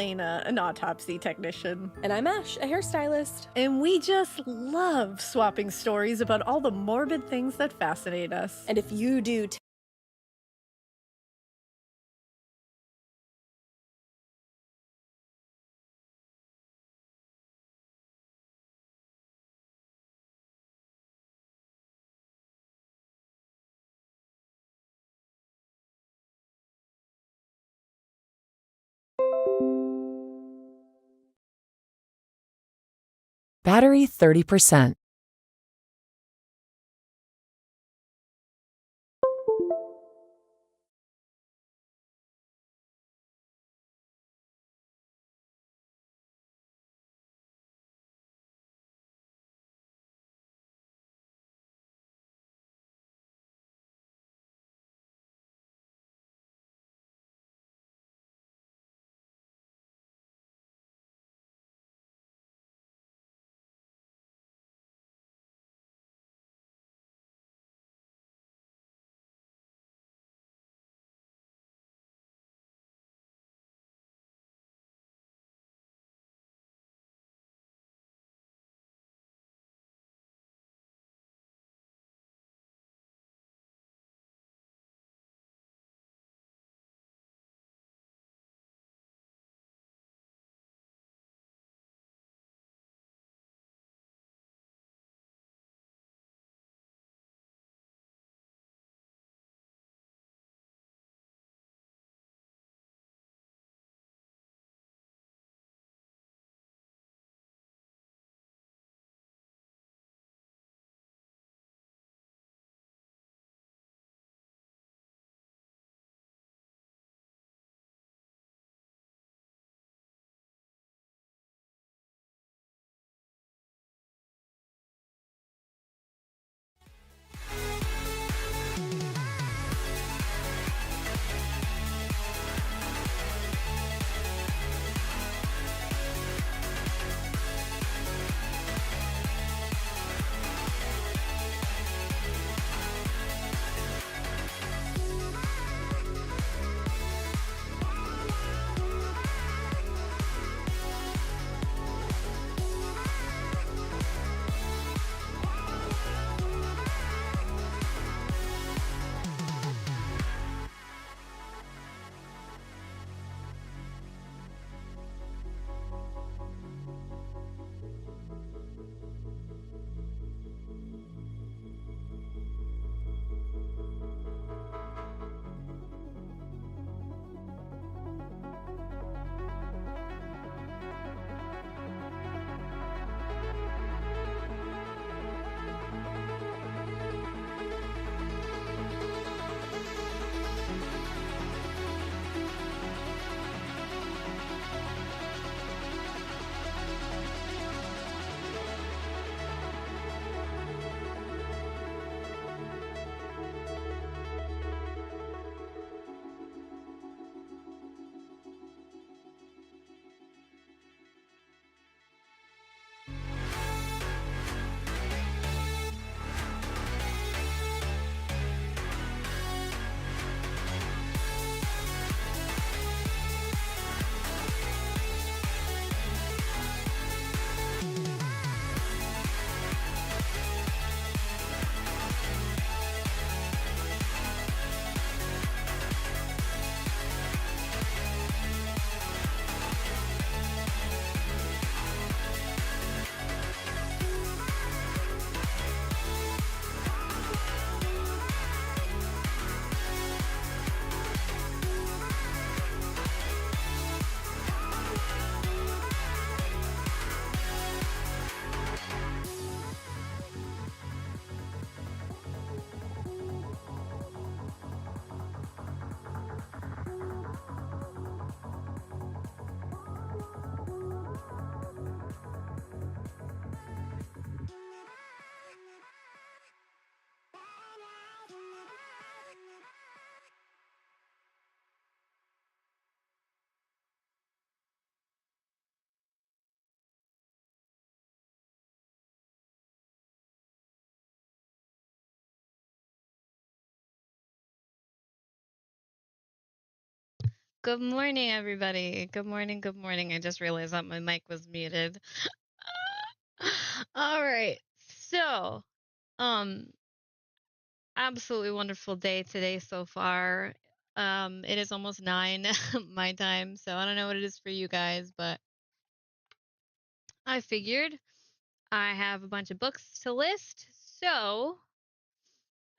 Elena, an autopsy technician. And I'm Ash, a hairstylist. And we just love swapping stories about all the morbid things that fascinate us. And if you do Battery 30%. Good morning, everybody. Good morning. Good morning. I just realized that my mic was muted. All right. So, um, absolutely wonderful day today so far. It is almost 9 my time, so I don't know what it is for you guys, but I figured I have a bunch of books to list, so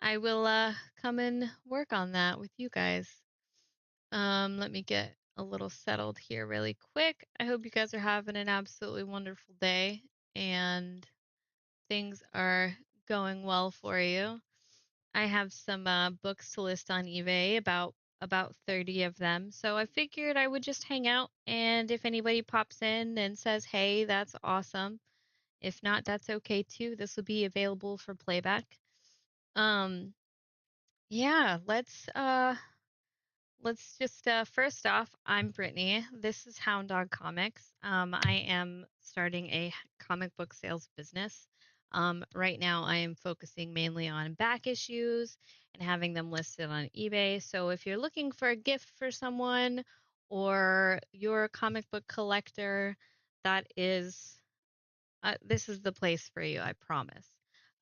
I will come and work on that with you guys. Let me get a little settled here really quick. I hope you guys are having an absolutely wonderful day and things are going well for you. I have some books to list on eBay, about 30 of them. So I figured I would just hang out, and if anybody pops in and says, "Hey, that's awesome." If not, that's okay too. This will be available for playback. Um yeah, let's just, first off, I'm Brittany. This is Hound Dog Comics. I am starting a comic book sales business. Right now, I am focusing mainly on back issues and having them listed on eBay. So if you're looking for a gift for someone or you're a comic book collector, that is this is the place for you, I promise.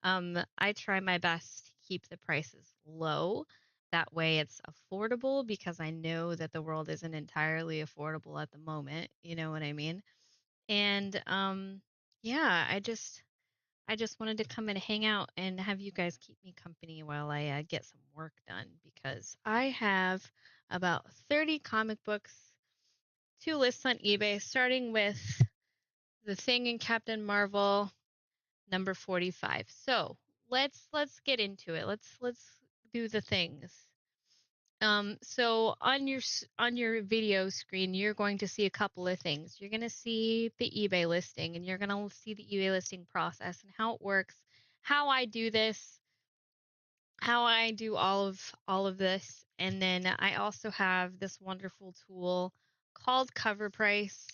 I try my best to keep the prices low. That way it's affordable because I know that the world isn't entirely affordable at the moment. You know what I mean? And yeah, I just wanted to come and hang out and have you guys keep me company while I get some work done because I have about 30 comic books to list on eBay, starting with The Thing and Captain Marvel, number 45. So let's get into it. Let's do the things. So on your video screen, you're going to see a couple of things. You're going to see the eBay listing, and you're going to see the eBay listing process and how it works, how I do this, how I do all of this, and then I also have this wonderful tool called Cover Price.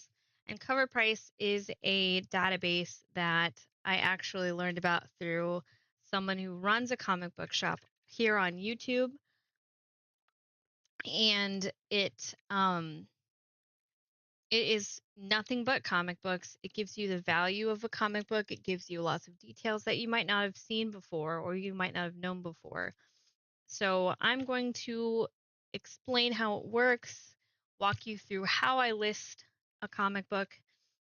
And Cover Price is a database that I actually learned about through someone who runs a comic book shop here on YouTube. And it is nothing but comic books. It gives you the value of a comic book. It gives you lots of details that you might not have seen before or you might not have known before. So I'm going to explain how it works, walk you through how I list a comic book,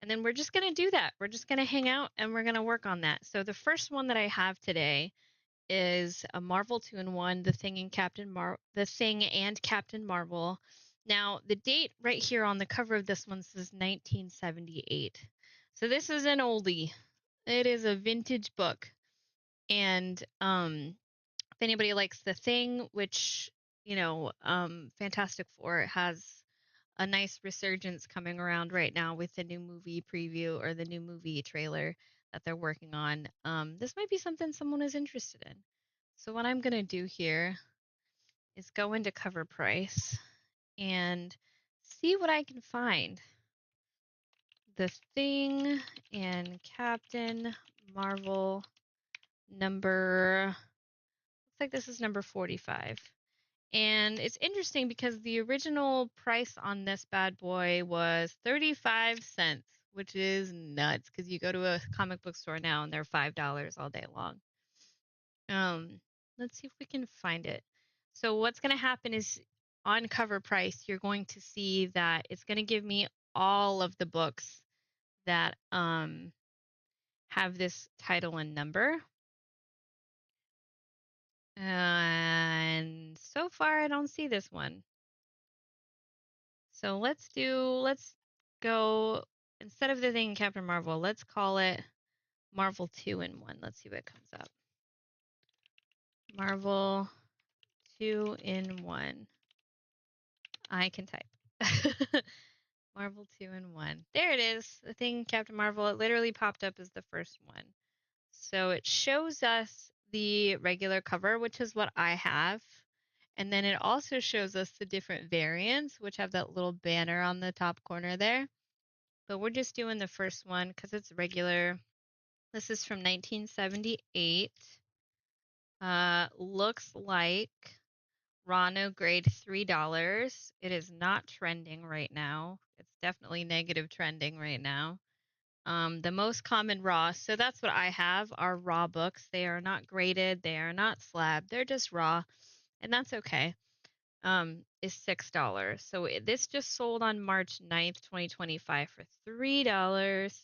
and then we're just going to do that. We're just going to hang out and we're going to work on that. So the first one that I have today is a Marvel 2-in-1, The Thing and Captain Marvel. Now, the date right here on the cover of this one says 1978. So this is an oldie. It is a vintage book. And if anybody likes The Thing, which, Fantastic Four has a nice resurgence coming around right now with the new movie preview or the new movie trailer that they're working on. This might be something someone is interested in. So what I'm going to do here is go into Cover Price and see what I can find. The Thing and Captain Marvel looks like this is number 45. And it's interesting because the original price on this bad boy was 35 cents, which is nuts because you go to a comic book store now and they're $5 all day long. Let's see if we can find it. So what's going to happen is on Cover Price, you're going to see that it's going to give me all of the books that have this title and number. And so far, I don't see this one. So let's go, instead of The Thing in Captain Marvel, let's call it Marvel 2-in-1. Let's see what comes up. Marvel 2-in-1. I can type. Marvel 2-in-1. There it is. The Thing Captain Marvel. It literally popped up as the first one. So it shows us the regular cover, which is what I have. And then it also shows us the different variants, which have that little banner on the top corner there. But we're just doing the first one because it's regular. This is from 1978. Looks like Raw no grade, $3. It is not trending right now. It's definitely negative trending right now. The most common raw, so that's what I have, are raw books. They are not graded, they are not slabbed, they're just raw, and that's okay. Is $6. So this just sold on March 9th, 2025 for $3.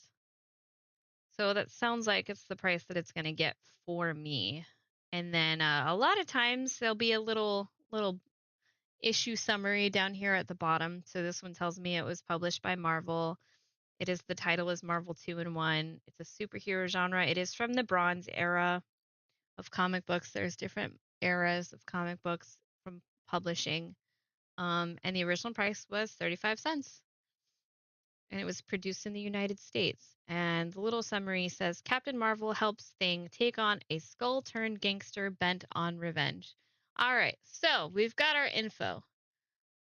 So that sounds like it's the price that it's going to get for me. And then a lot of times there'll be a little issue summary down here at the bottom. So this one tells me it was published by Marvel. The title is Marvel 2-in-1. It's a superhero genre. It is from the Bronze era of comic books. There's different eras of comic books from publishing. And the original price was 35 cents. And it was produced in the United States. And the little summary says Captain Marvel helps Thing take on a skull turned gangster bent on revenge. All right, so we've got our info.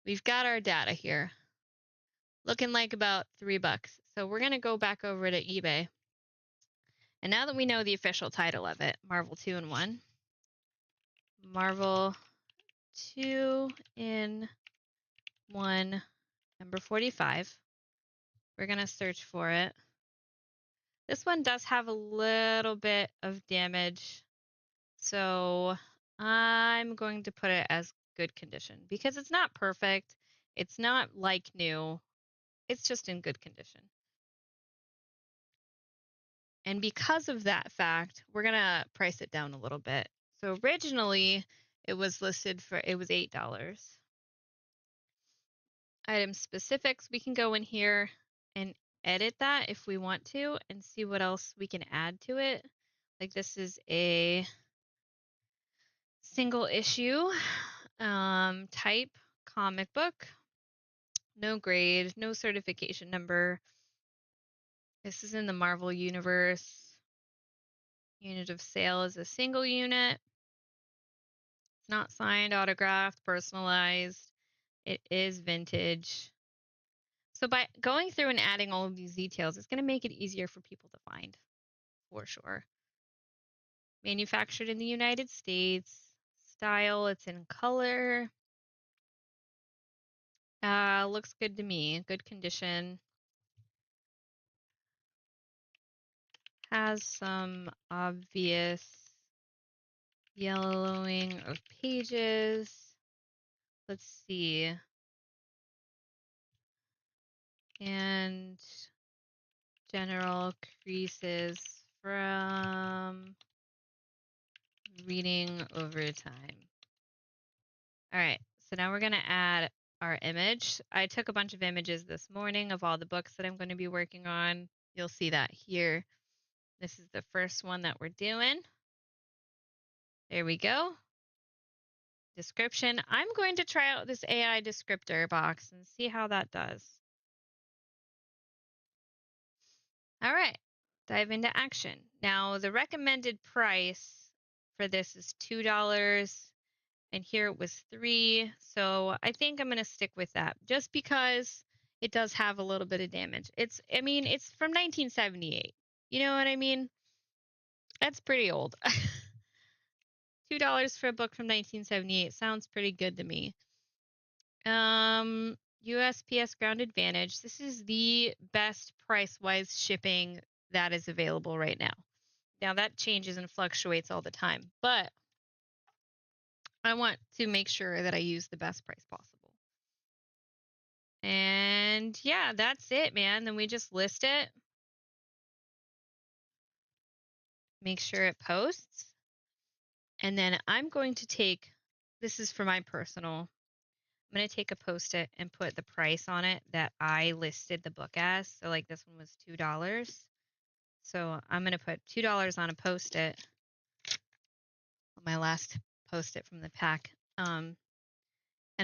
We've got our data here. Looking like about $3. So we're going to go back over to eBay. And now that we know the official title of it, Marvel 2-in-1, Marvel 2-in-1 number 45, we're going to search for it. This one does have a little bit of damage, so I'm going to put it as good condition because it's not perfect. It's not like new. It's just in good condition. And because of that fact, we're going to price it down a little bit. So originally it was listed for, it was $8. Item specifics, we can go in here and edit that if we want to and see what else we can add to it. Like this is a single issue, type comic book, no grade, no certification number. This is in the Marvel universe. Unit of sale is a single unit. It's not signed, autographed, personalized. It is vintage. So by going through and adding all of these details, it's going to make it easier for people to find, for sure. Manufactured in the United States. Style, it's in color. Looks good to me. Good condition. Has some obvious yellowing of pages. Let's see. And general creases from reading over time. All right, so now we're going to add our image. I took a bunch of images this morning of all the books that I'm going to be working on. You'll see that here. This is the first one that we're doing. There we go. Description. I'm going to try out this AI descriptor box and see how that does. All right, dive into action. Now, the recommended price for this is $2, and here it was $3. So I think I'm going to stick with that just because it does have a little bit of damage. It's from 1978. You know what I mean? That's pretty old. $2 for a book from 1978 sounds pretty good to me. USPS Ground Advantage. This is the best price-wise shipping that is available right now. Now that changes and fluctuates all the time, but I want to make sure that I use the best price possible. And yeah, that's it, man. Then we just list it. Make sure it posts. And then I'm going to take, this is for my personal, I'm going to take a Post-it and put the price on it that I listed the book as. So like this one was $2. So I'm going to put $2 on a Post-it, on my last Post-it from the pack, and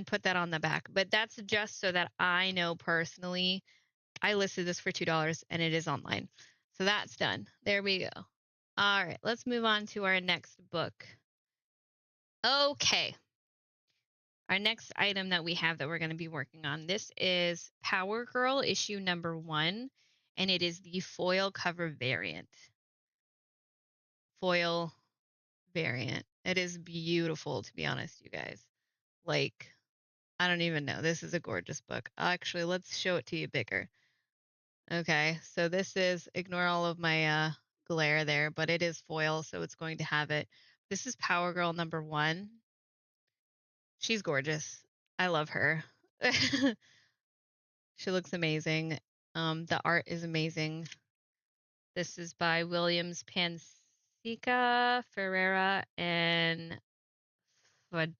put that on the back. But that's just so that I know personally I listed this for $2 and it is online. So that's done. There we go. All right, let's move on to our next book. Okay. Our next item that we have that we're going to be working on, this is Power Girl issue number 1, and it is the foil cover variant. Foil variant. It is beautiful, to be honest, you guys. like, I don't even know. This is a gorgeous book. Actually, let's show it to you bigger. Okay, so this is, ignore all of my glare there, but it is foil, so it's going to have it. This is Power Girl #1. She's gorgeous. I love her. She looks amazing. The art is amazing. This is by Williams Pansica Ferreira and Fud,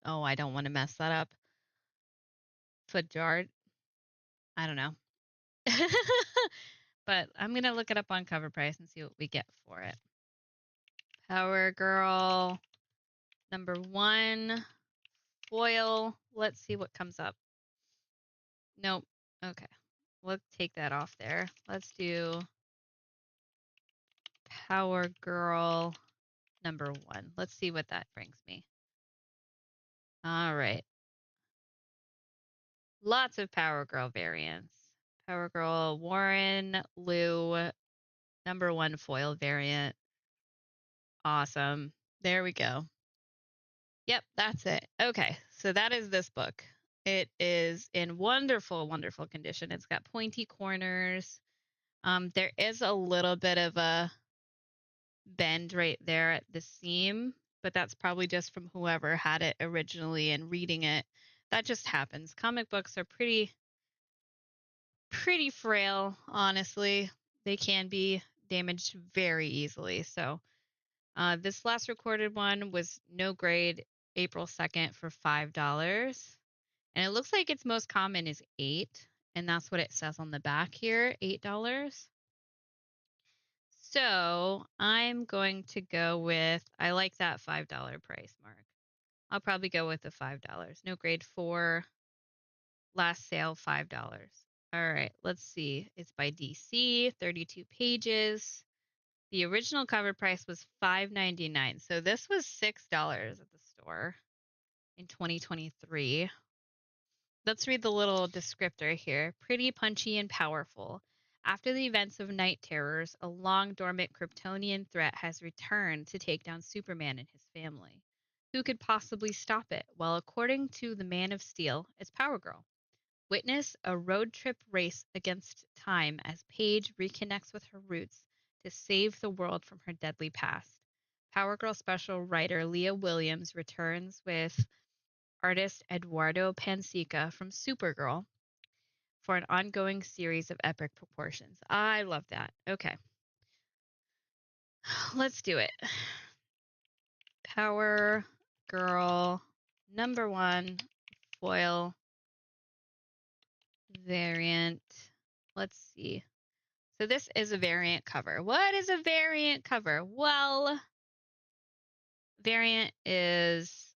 oh, I don't want to mess that up. Fajard. I don't know. But I'm going to look it up on Cover Price and see what we get for it. Power Girl #1 foil. Let's see what comes up. Nope. Okay. We'll take that off there. Let's do Power Girl #1. Let's see what that brings me. All right. Lots of Power Girl variants. Power Girl Warren Lou #1 foil variant. Awesome. There we go. Yep, that's it. Okay, so that is this book. It is in wonderful, wonderful condition. It's got pointy corners. There is a little bit of a bend right there at the seam, but that's probably just from whoever had it originally and reading it. That just happens. Comic books are pretty frail, honestly. They can be damaged very easily. So this last recorded one was no grade, April 2nd for $5. And it looks like its most common is 8. And that's what it says on the back here, $8. So I'm going to go with, I like that $5 price mark. I'll probably go with the $5. No grade 4, last sale $5. All right, let's see. It's by DC, 32 pages. The original cover price was $5.99. So this was $6 at the store in 2023. Let's read the little descriptor here. Pretty, punchy, and powerful. After the events of Night Terrors, a long dormant Kryptonian threat has returned to take down Superman and his family. Who could possibly stop it? Well, according to the Man of Steel, it's Power Girl. Witness a road trip race against time as Paige reconnects with her roots to save the world from her deadly past. Power Girl special writer Leah Williams returns with artist Eduardo Pansica from Supergirl for an ongoing series of epic proportions. I love that. Okay. Let's do it. Power Girl #1 foil variant. Let's see. So this is a variant cover. What is a variant cover? Well, variant is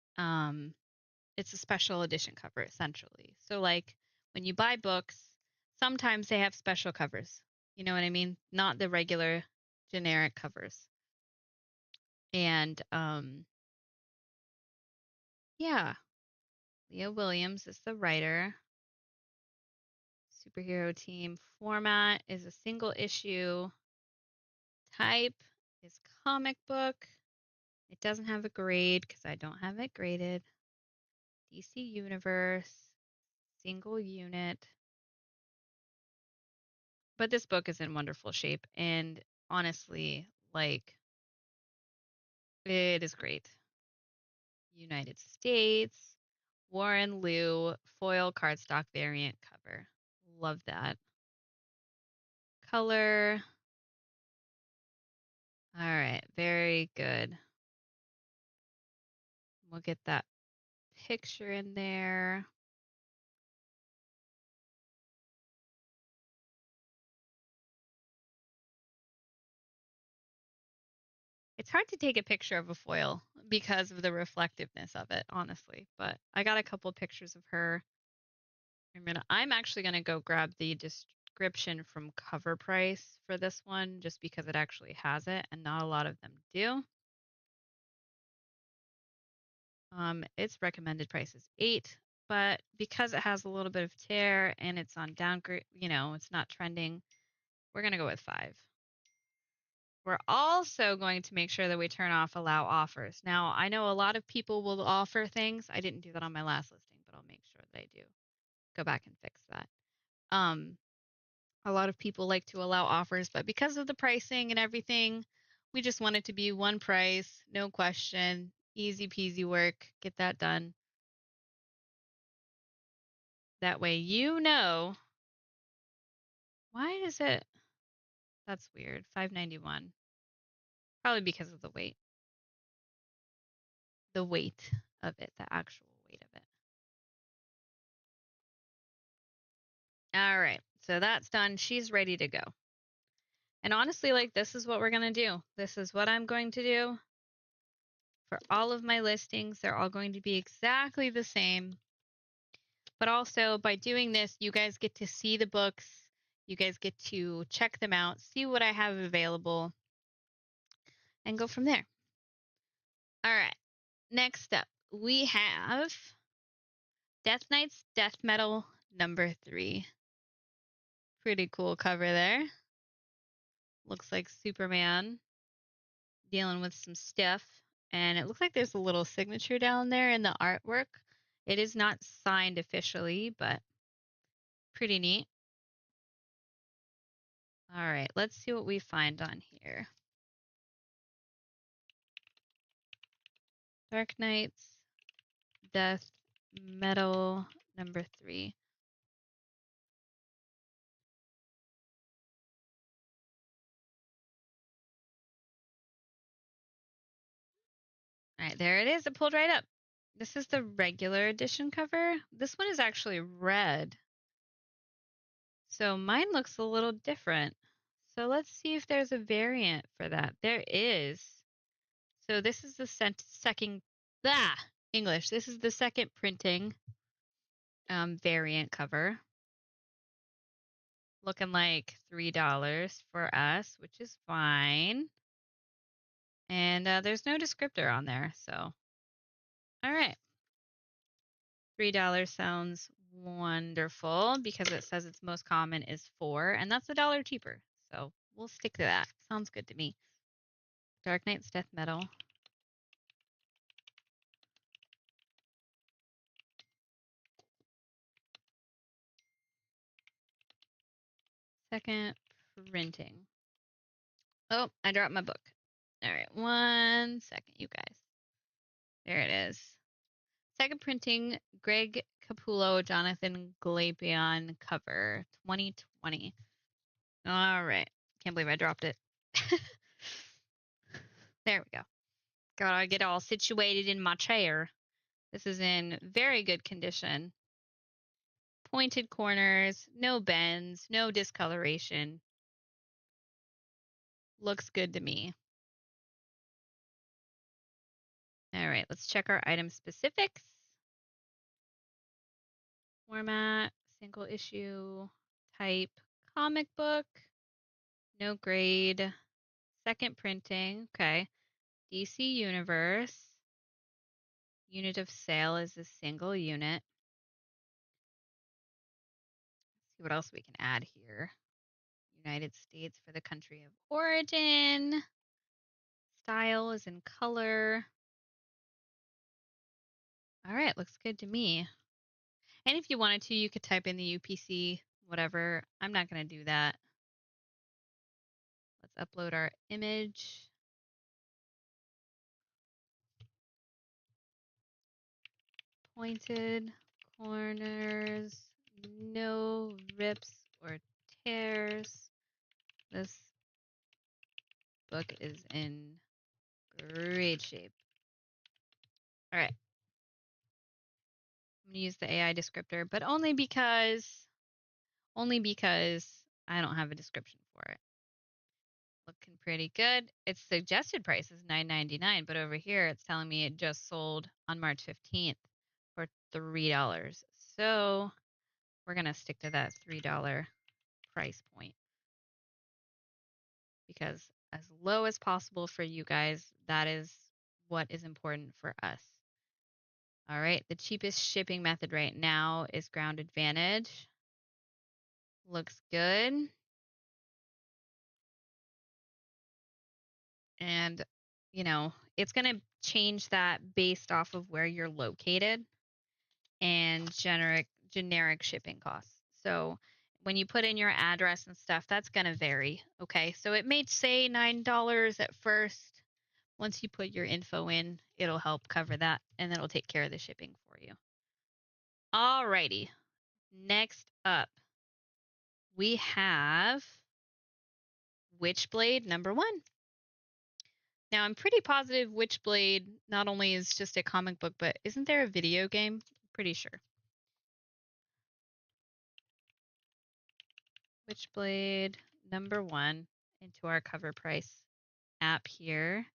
it's a special edition cover essentially. So like when you buy books, sometimes they have special covers. You know what I mean? Not the regular generic covers. And yeah, Leah Williams is the writer. Superhero team format is a single issue. Type is comic book. It doesn't have a grade because I don't have it graded. DC Universe, single unit. But this book is in wonderful shape and honestly, like, it is great. United States, Warren Liu, foil cardstock variant cover. Love that. Color. All right, very good. We'll get that picture in there. It's hard to take a picture of a foil because of the reflectiveness of it, honestly. But I got a couple pictures of her. I'm actually gonna go grab the description from Cover Price for this one, just because it actually has it, and not a lot of them do. Its recommended price is 8, but because it has a little bit of tear and it's on downgrade, it's not trending, we're gonna go with 5. We're also going to make sure that we turn off allow offers. Now, I know a lot of people will offer things. I didn't do that on my last listing, but I'll make sure that I do. Go back and fix that. A lot of people like to allow offers, but because of the pricing and everything, we just want it to be one price, no question, easy peasy work, get that done. That way you know. Why is it? That's weird. 591. Probably because of the weight. The weight of it, the actual weight of it. All right. So that's done. She's ready to go. And honestly, like, this is what we're going to do. This is what I'm going to do for all of my listings. They're all going to be exactly the same. But also, by doing this, you guys get to see the books. You guys get to check them out, see what I have available, and go from there. All right. Next up, we have Death Knight's Death Metal #3. Pretty cool cover there. Looks like Superman dealing with some stuff. And it looks like there's a little signature down there in the artwork. It is not signed officially, but pretty neat. All right, let's see what we find on here. Dark Knight's Death Metal #3. All right, there it is. It pulled right up. This is the regular edition cover. This one is actually red. So mine looks a little different. So let's see if there's a variant for that. There is. So this is the second, English. This is the second printing variant cover. Looking like $3 for us, which is fine. And there's no descriptor on there, so. All right. $3 sounds wonderful because it says its most common is 4, and that's $1 cheaper. So we'll stick to that. Sounds good to me. Dark Knight's Death Metal. Second printing. Oh, I dropped my book. All right, 1 second, you guys. There it is. Second printing, Greg Capullo, Jonathan Glapion cover, 2020. All right. Can't believe I dropped it. There we go. Gotta get all situated in my chair. This is in very good condition. Pointed corners, no bends, no discoloration. Looks good to me. All right, let's check our item specifics. Format, single issue, type, comic book, no grade, second printing, okay. DC Universe, unit of sale is a single unit. Let's see what else we can add here. United States for the country of origin. Style is in color. All right, looks good to me. And if you wanted to, you could type in the UPC, whatever. I'm not going to do that. Let's upload our image. Pointed corners, no rips or tears. This book is in great shape. All right. I'm going to use the AI descriptor, but only because I don't have a description for it. Looking pretty good. Its suggested price is $9.99, but over here it's telling me it just sold on March 15th for $3. So we're going to stick to that $3 price point because as low as possible for you guys, that is what is important for us. All right, the cheapest shipping method right now is Ground Advantage. Looks good. And, it's going to change that based off of where you're located and generic shipping costs. So when you put in your address and stuff, that's going to vary. Okay. So it may say $9 at first. Once you put your info in, it'll help cover that and it'll take care of the shipping for you. Alrighty. Next up, we have Witchblade #1. Now, I'm pretty positive Witchblade not only is just a comic book, but isn't there a video game? Pretty sure. Witchblade #1 into our cover price app here.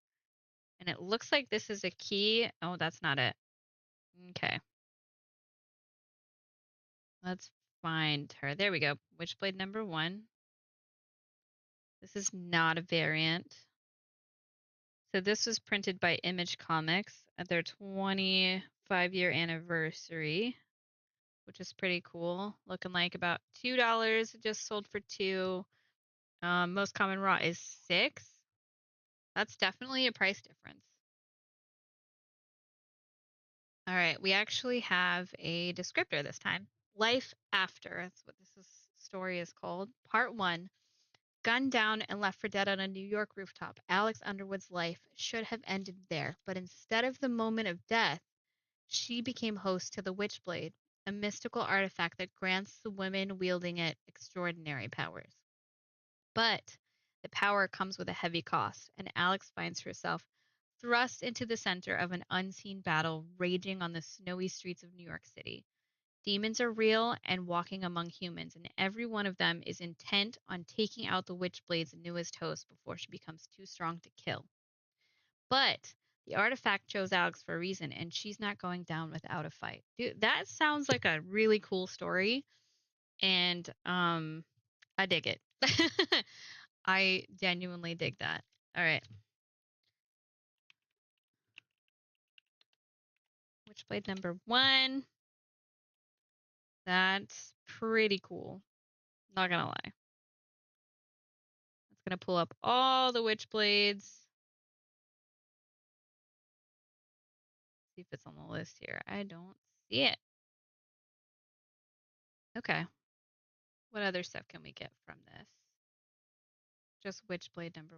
And it looks like this is a key. Oh, that's not it. Okay. Let's find her. There we go. Witchblade #1. This is not a variant. So this was printed by Image Comics at their 25-year anniversary, which is pretty cool. Looking like about $2. It just sold for 2. Most common raw is 6. That's definitely a price difference. All right, we actually have a descriptor this time. Life After. That's what story is called. Part 1. Gunned down and left for dead on a New York rooftop, Alex Underwood's life should have ended there, but instead of the moment of death, she became host to the Witchblade, a mystical artifact that grants the women wielding it extraordinary powers. But the power comes with a heavy cost, and Alex finds herself thrust into the center of an unseen battle raging on the snowy streets of New York City. Demons are real and walking among humans, and every one of them is intent on taking out the Witchblade's newest host before she becomes too strong to kill. But the artifact chose Alex for a reason, and she's not going down without a fight. Dude, that sounds like a really cool story, and I dig it. I genuinely dig that. All right. Witchblade #1. That's pretty cool. Not gonna lie. It's gonna pull up all the Witchblades. See if it's on the list here. I don't see it. Okay. What other stuff can we get from this? Just Witchblade #1.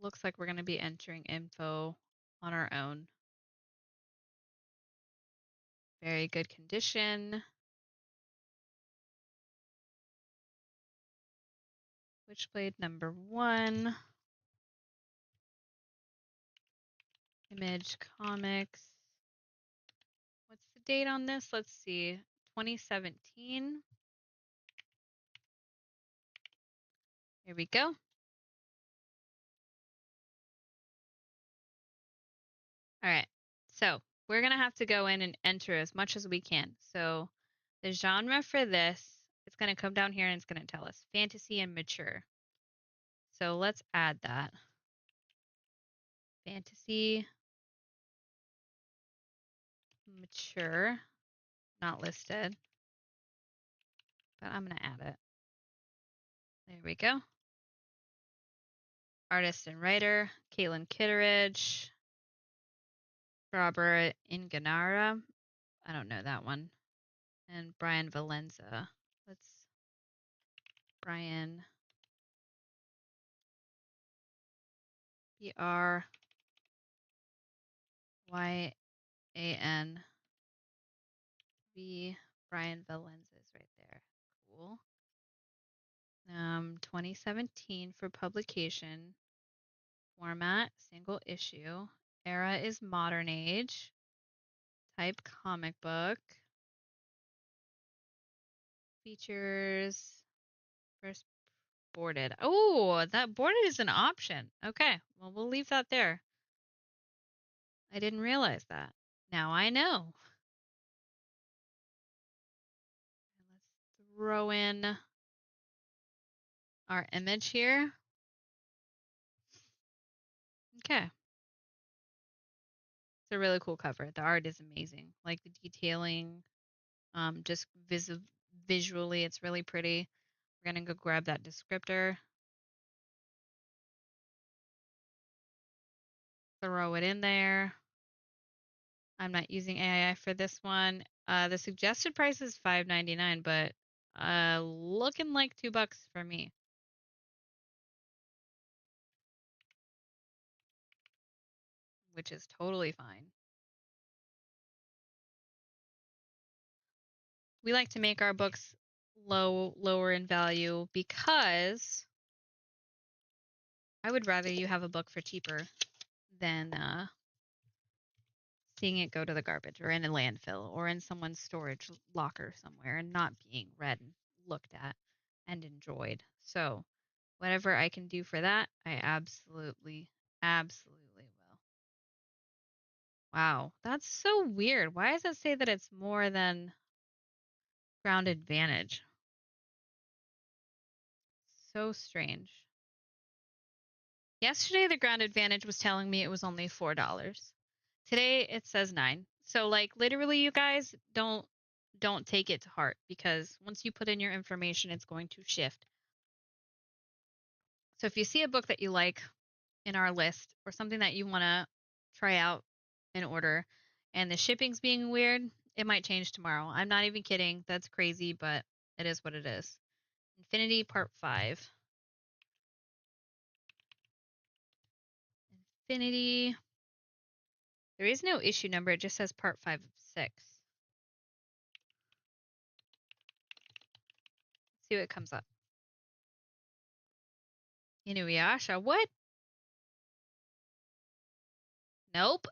Looks like we're going to be entering info on our own. Very good condition. Witchblade #1. Image Comics. What's the date on this? Let's see. 2017. Here we go. All right. So we're going to have to go in and enter as much as we can. So the genre for this, it's going to come down here and it's going to tell us fantasy and mature. So let's add that. Fantasy, mature, not listed, but I'm going to add it. There we go. Artist and writer, Caitlin Kitteridge, Robert Inganara. I don't know that one. And Brian Valenza. Let's Brian BRYANV. Brian Valenza is right there. Cool. 2017 for publication. Format, single issue. Era is modern age. Type comic book. Features. First boarded. Oh, that boarded is an option. Okay, well, we'll leave that there. I didn't realize that. Now I know. Let's throw in our image here. Okay. It's a really cool cover. The art is amazing. Like the detailing, just visually, it's really pretty. We're going to go grab that descriptor. Throw it in there. I'm not using AI for this one. The suggested price is $5.99, but looking like $2 for me. Which is totally fine. We like to make our books lower in value because I would rather you have a book for cheaper than seeing it go to the garbage or in a landfill or in someone's storage locker somewhere and not being read and looked at and enjoyed. So whatever I can do for that, I absolutely will. Wow, that's so weird. Why does it say that it's more than Ground Advantage? So strange. Yesterday, the Ground Advantage was telling me it was only $4. Today, it says 9. So, like, literally, you guys don't take it to heart because once you put in your information, it's going to shift. So, if you see a book that you like in our list or something that you want to try out and order, and the shipping's being weird, it might change tomorrow. I'm not even kidding. That's crazy, but it is what it is. Infinity Part 5. Infinity. There is no issue number. It just says Part 5 of 6. See what comes up. Inuyasha. What? Nope.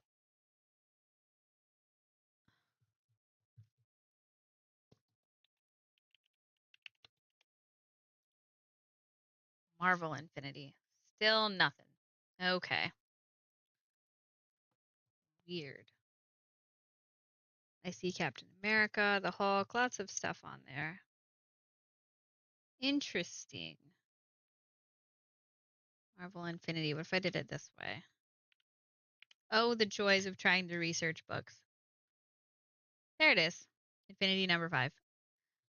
Marvel Infinity. Still nothing. Okay. Weird. I see Captain America, the Hulk, lots of stuff on there. Interesting. Marvel Infinity. What if I did it this way? Oh, the joys of trying to research books. There it is. Infinity number 5.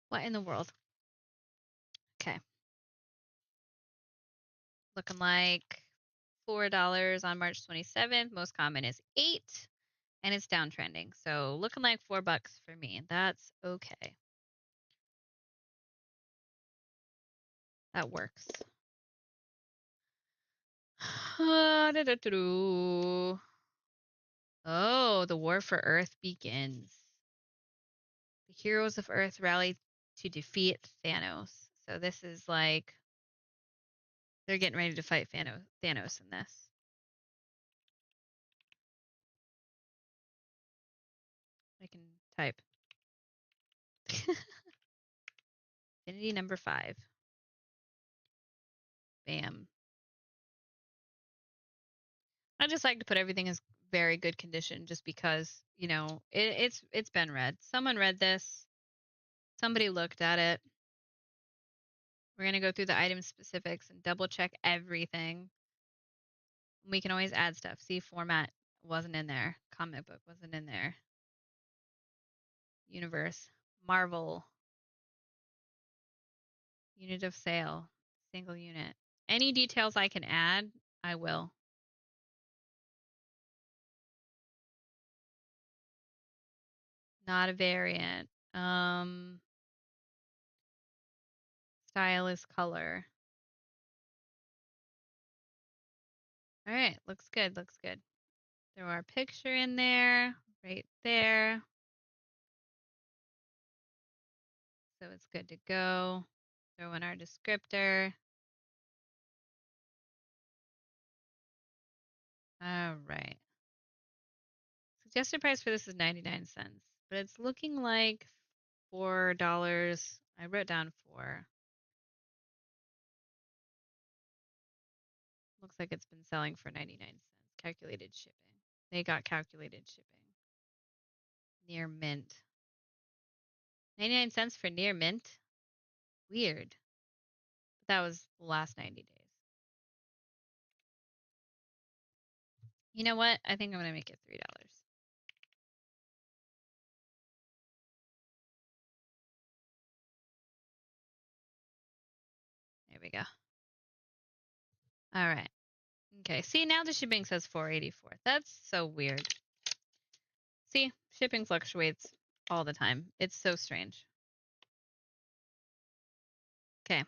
What in the world? Okay. Looking like $4 on March 27th. Most common is 8. And it's downtrending. So looking like $4 for me. That's okay. That works. Oh, the war for Earth begins. The heroes of Earth rally to defeat Thanos. So this is like they're getting ready to fight Thanos in this. I can type. Infinity number 5. Bam. I just like to put everything in very good condition just because, you know, it's been read. Someone read this. Somebody looked at it. We're going to go through the item specifics and double check everything. We can always add stuff. See, format wasn't in there. Comic book wasn't in there. Universe. Marvel. Unit of sale. Single unit. Any details I can add, I will. Not a variant. Style is color. All right, looks good, looks good. Throw our picture in there, right there. So it's good to go. Throw in our descriptor. All right. Suggested price for this is 99 cents, but it's looking like $4. I wrote down 4. Looks like it's been selling for 99 cents. Calculated shipping. They got calculated shipping. Near mint. 99 cents for near mint? Weird. But that was the last 90 days. You know what? I think I'm going to make it $3. There we go. All right. Okay. See, now the shipping says $4.84. That's so weird. See, shipping fluctuates all the time. It's so strange. Okay.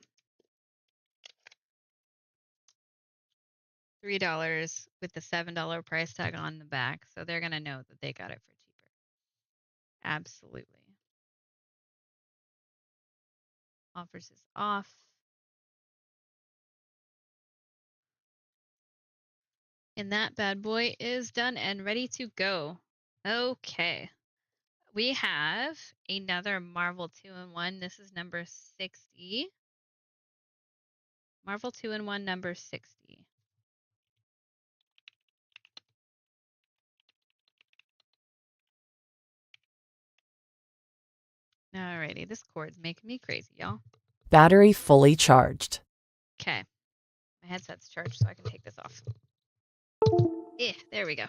$3 with the $7 price tag on the back. So they're going to know that they got it for cheaper. Absolutely. Offers is off. And that bad boy is done and ready to go. Okay. We have another Marvel 2-in-1. This is number 60. Marvel 2-in-1 number 60. Alrighty, this cord's making me crazy, y'all. Battery fully charged. Okay. My headset's charged, so I can take this off. There we go.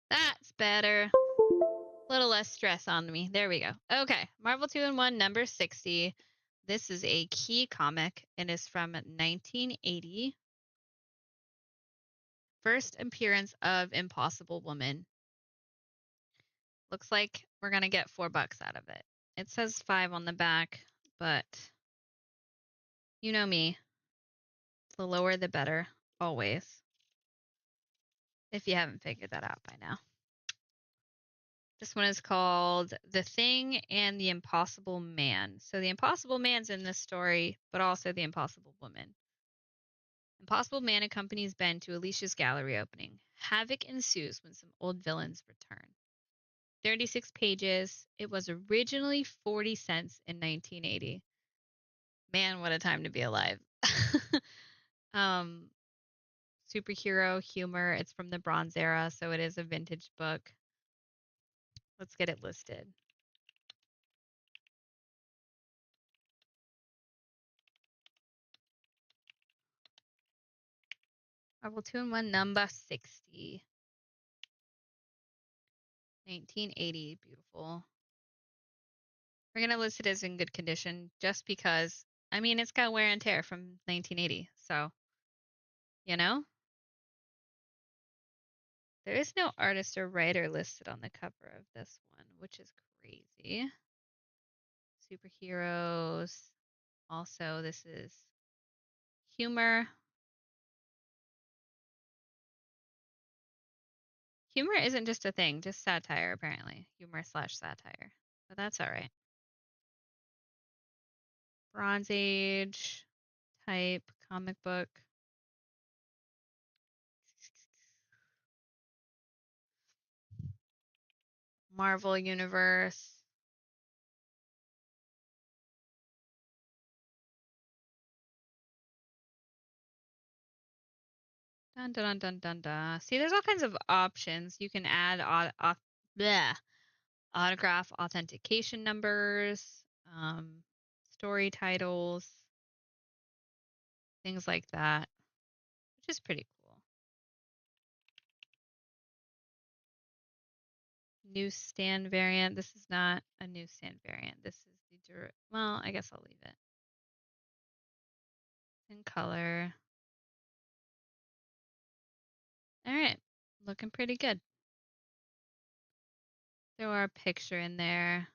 That's better. A little less stress on me. There we go. Okay. Marvel 2-in-1 number 60. This is a key comic and is from 1980. First appearance of Impossible Woman. Looks like we're going to get $4 out of it. It says 5 on the back, but you know me. The lower the better, always. If you haven't figured that out by now. This one is called The Thing and the Impossible Man. So the Impossible Man's in this story, but also the Impossible Woman. Impossible Man accompanies Ben to Alicia's gallery opening. Havoc ensues when some old villains return. 36 pages. It was originally 40 cents in 1980. Man, what a time to be alive. Superhero humor. It's from the Bronze Era, so it is a vintage book. Let's get it listed. Marvel 2-in-1 number 60. 1980. Beautiful. We're going to list it as in good condition just because, I mean, it's got wear and tear from 1980. So, you know? There is no artist or writer listed on the cover of this one, which is crazy. Superheroes. Also, this is humor. Humor isn't just a thing, just satire, apparently. Humor / satire. But that's all right. Bronze Age type comic book. Marvel Universe. Dun dun dun dun dun dun. See, there's all kinds of options. You can add autograph authentication numbers, story titles, things like that, which is pretty cool. Newsstand variant. This is not a newsstand variant. This is the well, I guess I'll leave it. In color. All right, looking pretty good. Throw our picture in there.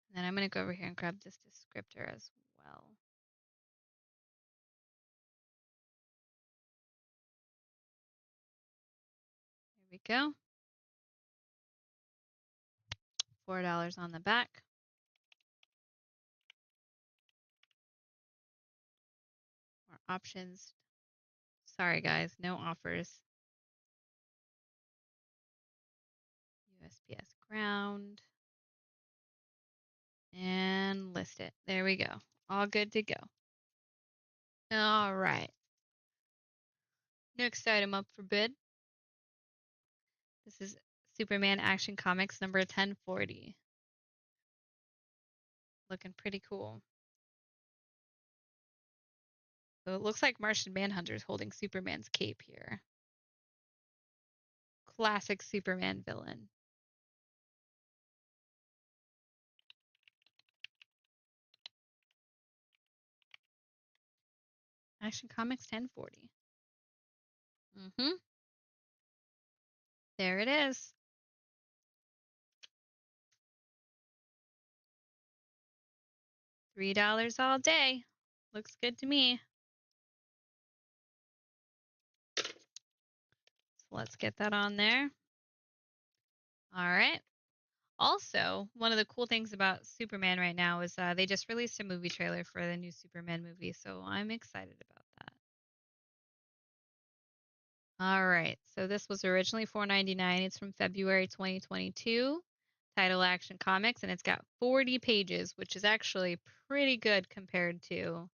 And then I'm going to go over here and grab this descriptor as well. Here we go. $4 on the back. More options. Sorry, guys, no offers. USPS ground. And list it. There we go. All good to go. All right. Next item up for bid. This is Superman Action Comics number 1040. Looking pretty cool. So it looks like Martian Manhunter's holding Superman's cape here. Classic Superman villain. Action Comics 1040. Mm-hmm. There it is. $3 all day. Looks good to me. So let's get that on there. All right. Also, one of the cool things about Superman right now is they just released a movie trailer for the new Superman movie, so I'm excited about that. All right, so this was originally $4.99. It's from February 2022, Title Action Comics, and it's got 40 pages, which is actually pretty good compared to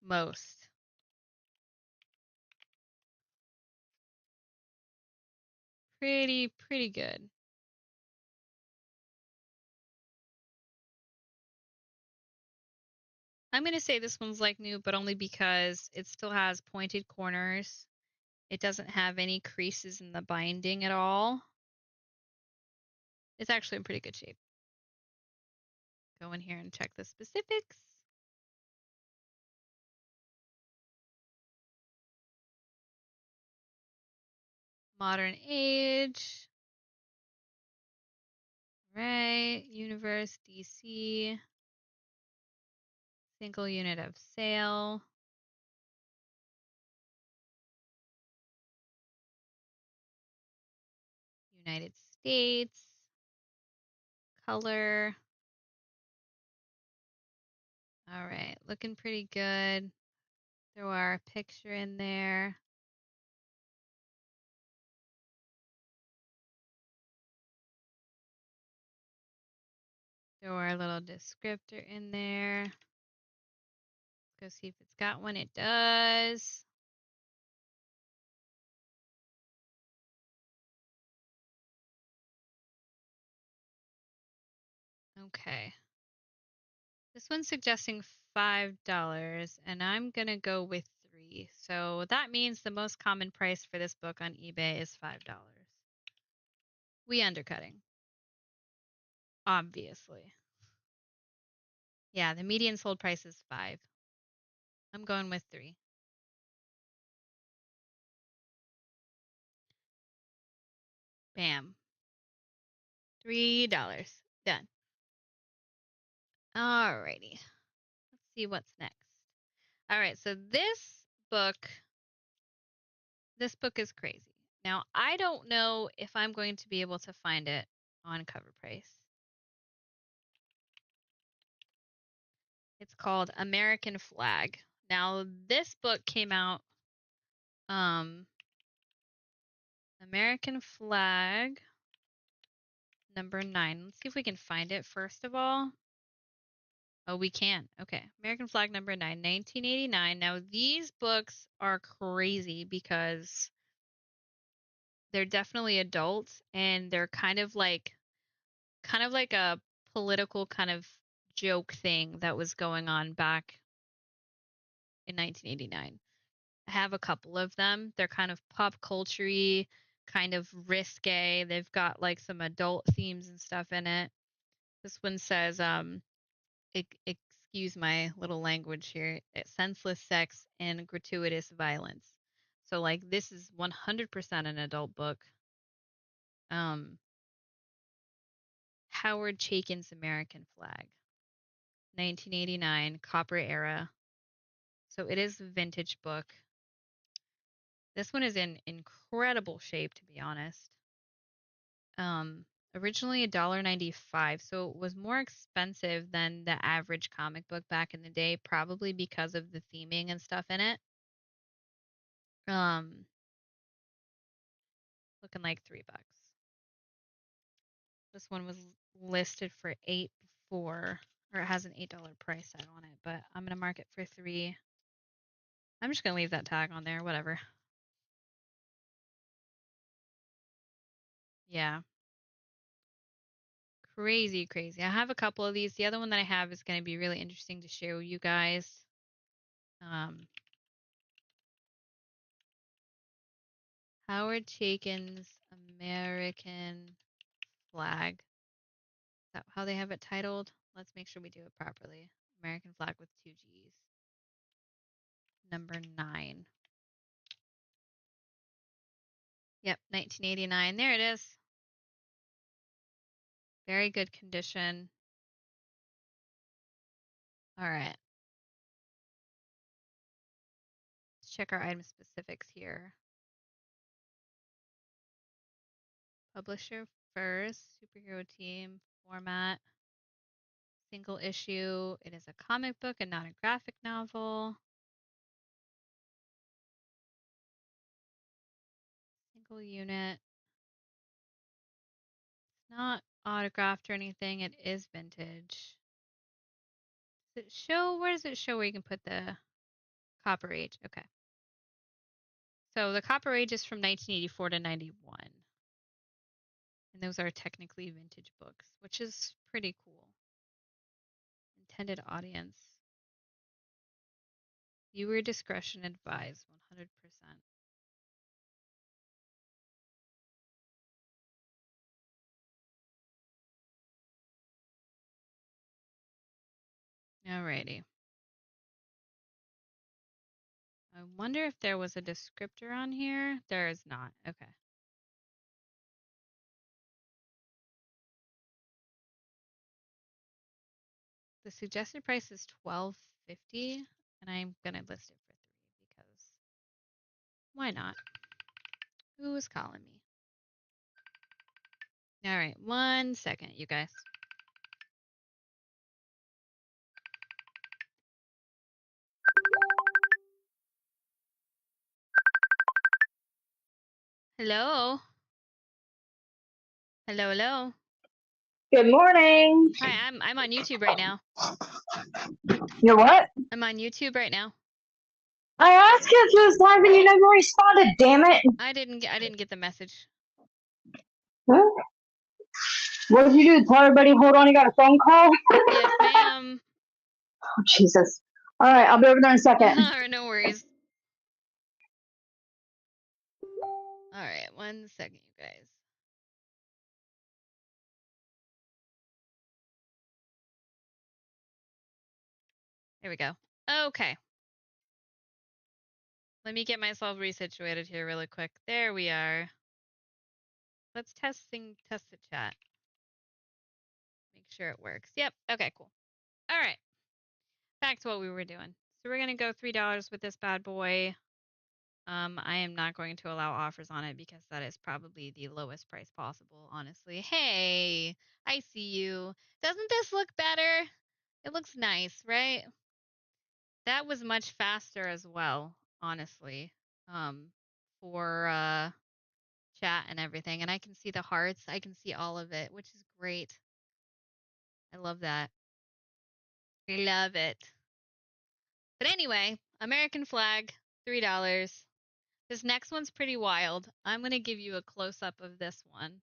most. Pretty good. I'm going to say this one's like new, but only because it still has pointed corners. It doesn't have any creases in the binding at all. It's actually in pretty good shape. Go in here and check the specifics. Modern age. Right. Universe, DC. Single unit of sale. United States. Color. All right. Looking pretty good. Throw our picture in there. Throw our little descriptor in there. Let's go see if it's got one. It does. Okay. This one's suggesting $5, and I'm going to go with 3. So that means the most common price for this book on eBay is $5. We undercutting. Obviously. Yeah, the median sold price is 5. I'm going with 3. Bam. $3. Done. Alrighty. Let's see what's next. All right, so book this book is crazy. Now, I don't know if I'm going to be able to find it on cover price. It's called American Flag. Now, this book came out American Flag number 9. Let's see if we can find it first of all. Oh, we can. Okay. American Flag number 9, 1989. Now, these books are crazy because they're definitely adults and they're kind of like a political kind of joke thing that was going on back in 1989. I have a couple of them. They're kind of pop culture-y, kind of risque. They've got like some adult themes and stuff in it. This one says, excuse my little language here, senseless sex and gratuitous violence. So like this is 100% an adult book. Howard Chaykin's American Flag, 1989, copper era. So it is a vintage book. This one is in incredible shape, to be honest. Originally $1.95, so it was more expensive than the average comic book back in the day, probably because of the theming and stuff in it. Looking like $3. This one was listed for $8 before, or it has an $8 price tag on it, but I'm gonna mark it for 3. I'm just gonna leave that tag on there, whatever. Yeah. Crazy, crazy. I have a couple of these. The other one that I have is going to be really interesting to share with you guys. Howard Chaykin's American Flag. Is that how they have it titled? Let's make sure we do it properly. American Flag with 2 G's. Number 9. Yep, 1989. There it is. Very good condition. All right. Let's check our item specifics here. Publisher first, superhero team, format, single issue. It is a comic book and not a graphic novel. Single unit. It's not autographed or anything. It is vintage. Does it show? Where does it show where you can put the copper age? Okay. So the copper age is from 1984 to 91. And those are technically vintage books, which is pretty cool. Intended audience. Viewer discretion advised, 100%. Alrighty. I wonder if there was a descriptor on here. There is not. Okay. The suggested price is $12.50, and I'm gonna list it for $3 because why not? Who is calling me? All right, 1 second, you guys. Hello. Hello, hello. Good morning. Hi, I'm on YouTube right now. You're what? I'm on YouTube right now. I asked you if you was live and you never responded, damn it. I didn't get the message. Huh? What did you do? Tell everybody, hold on, you got a phone call? Yes, ma'am. Oh, Jesus. All right, I'll be over there in a second. No worries. All right, 1 second, you guys. There we go. Okay. Let me get myself resituated here really quick. There we are. Let's test the chat. Make sure it works. Yep. Okay, cool. All right. Back to what we were doing. So we're going to go $3 with this bad boy. I am not going to allow offers on it because that is probably the lowest price possible, honestly. Hey, I see you. Doesn't this look better? It looks nice, right? That was much faster as well, honestly, for chat and everything. And I can see the hearts. I can see all of it, which is great. I love that. I love it. But anyway, American Flag, $3. This next one's pretty wild. I'm going to give you a close-up of this one.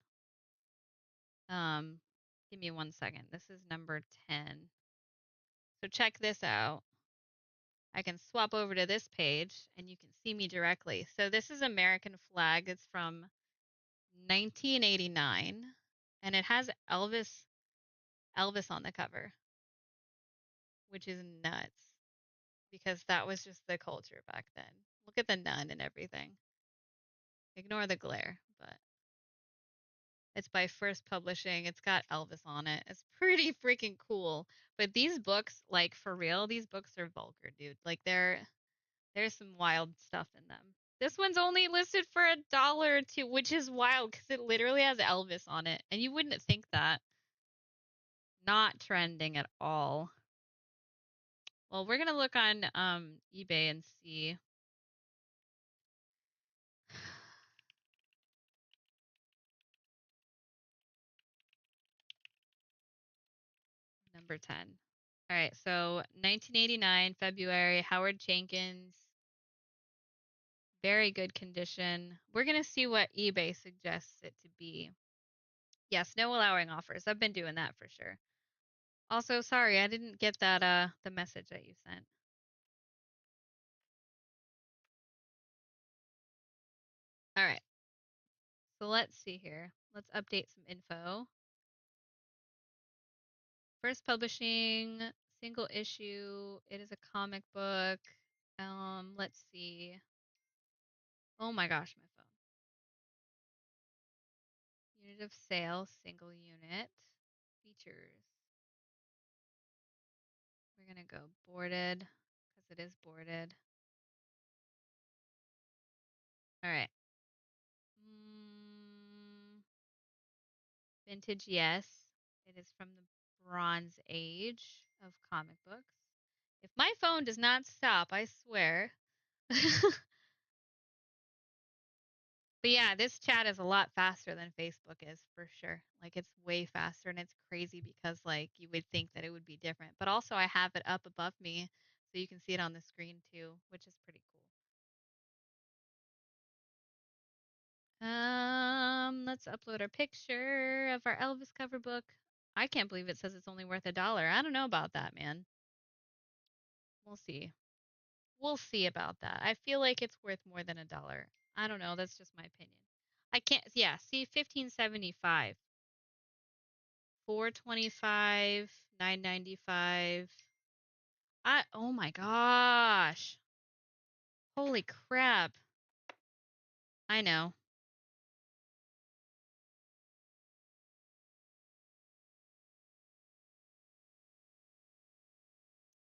Give me 1 second. This is number 10. So check this out. I can swap over to this page and you can see me directly. So this is American Flag. It's from 1989 and it has Elvis on the cover, which is nuts because that was just the culture back then. Look at the nun and everything. Ignore the glare, but it's by First Publishing. It's got Elvis on it. It's pretty freaking cool. But these books, like for real, these books are vulgar, dude. Like there's some wild stuff in them. This one's only listed for $1 or $2, which is wild because it literally has Elvis on it. And you wouldn't think that. Not trending at all. Well, we're gonna look on eBay and see. Number 10. All right, so 1989, February, Howard Jenkins. Very good condition. We're going to see what eBay suggests it to be. Yes, no allowing offers. I've been doing that for sure. Also, sorry, I didn't get that the message that you sent. All right. So let's see here. Let's update some info. First publishing, single issue. It is a comic book. Let's see. Oh my gosh, my phone. Unit of sale, single unit. Features. We're gonna go boarded because it is boarded. All right. Vintage, yes. It is from the Bronze Age of comic books. If my phone does not stop, I swear. But yeah, this chat is a lot faster than Facebook is for sure. Like it's way faster and it's crazy because like you would think that it would be different. But also I have it up above me so you can see it on the screen too, which is pretty cool. Let's upload our picture of our Elvis cover book. I can't believe it says it's only worth $1. I don't know about that, man. We'll see. We'll see about that. I feel like it's worth more than $1. I don't know. That's just my opinion. I can't. Yeah. See, 1575, 425, 995. Oh my gosh. Holy crap. I know.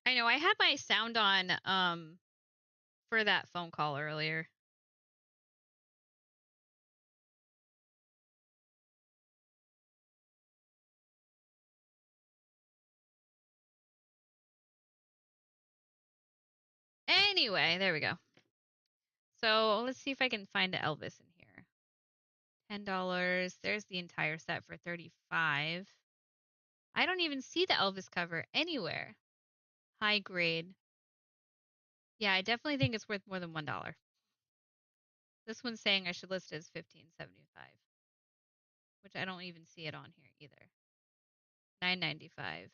I know. I had my sound on for that phone call earlier. Anyway, there we go. So let's see if I can find Elvis in here. $10. There's the entire set for $35. I don't even see the Elvis cover anywhere. High grade. Yeah, I definitely think it's worth more than $1. This one's saying I should list it as $15.75, which I don't even see it on here either. $9.95.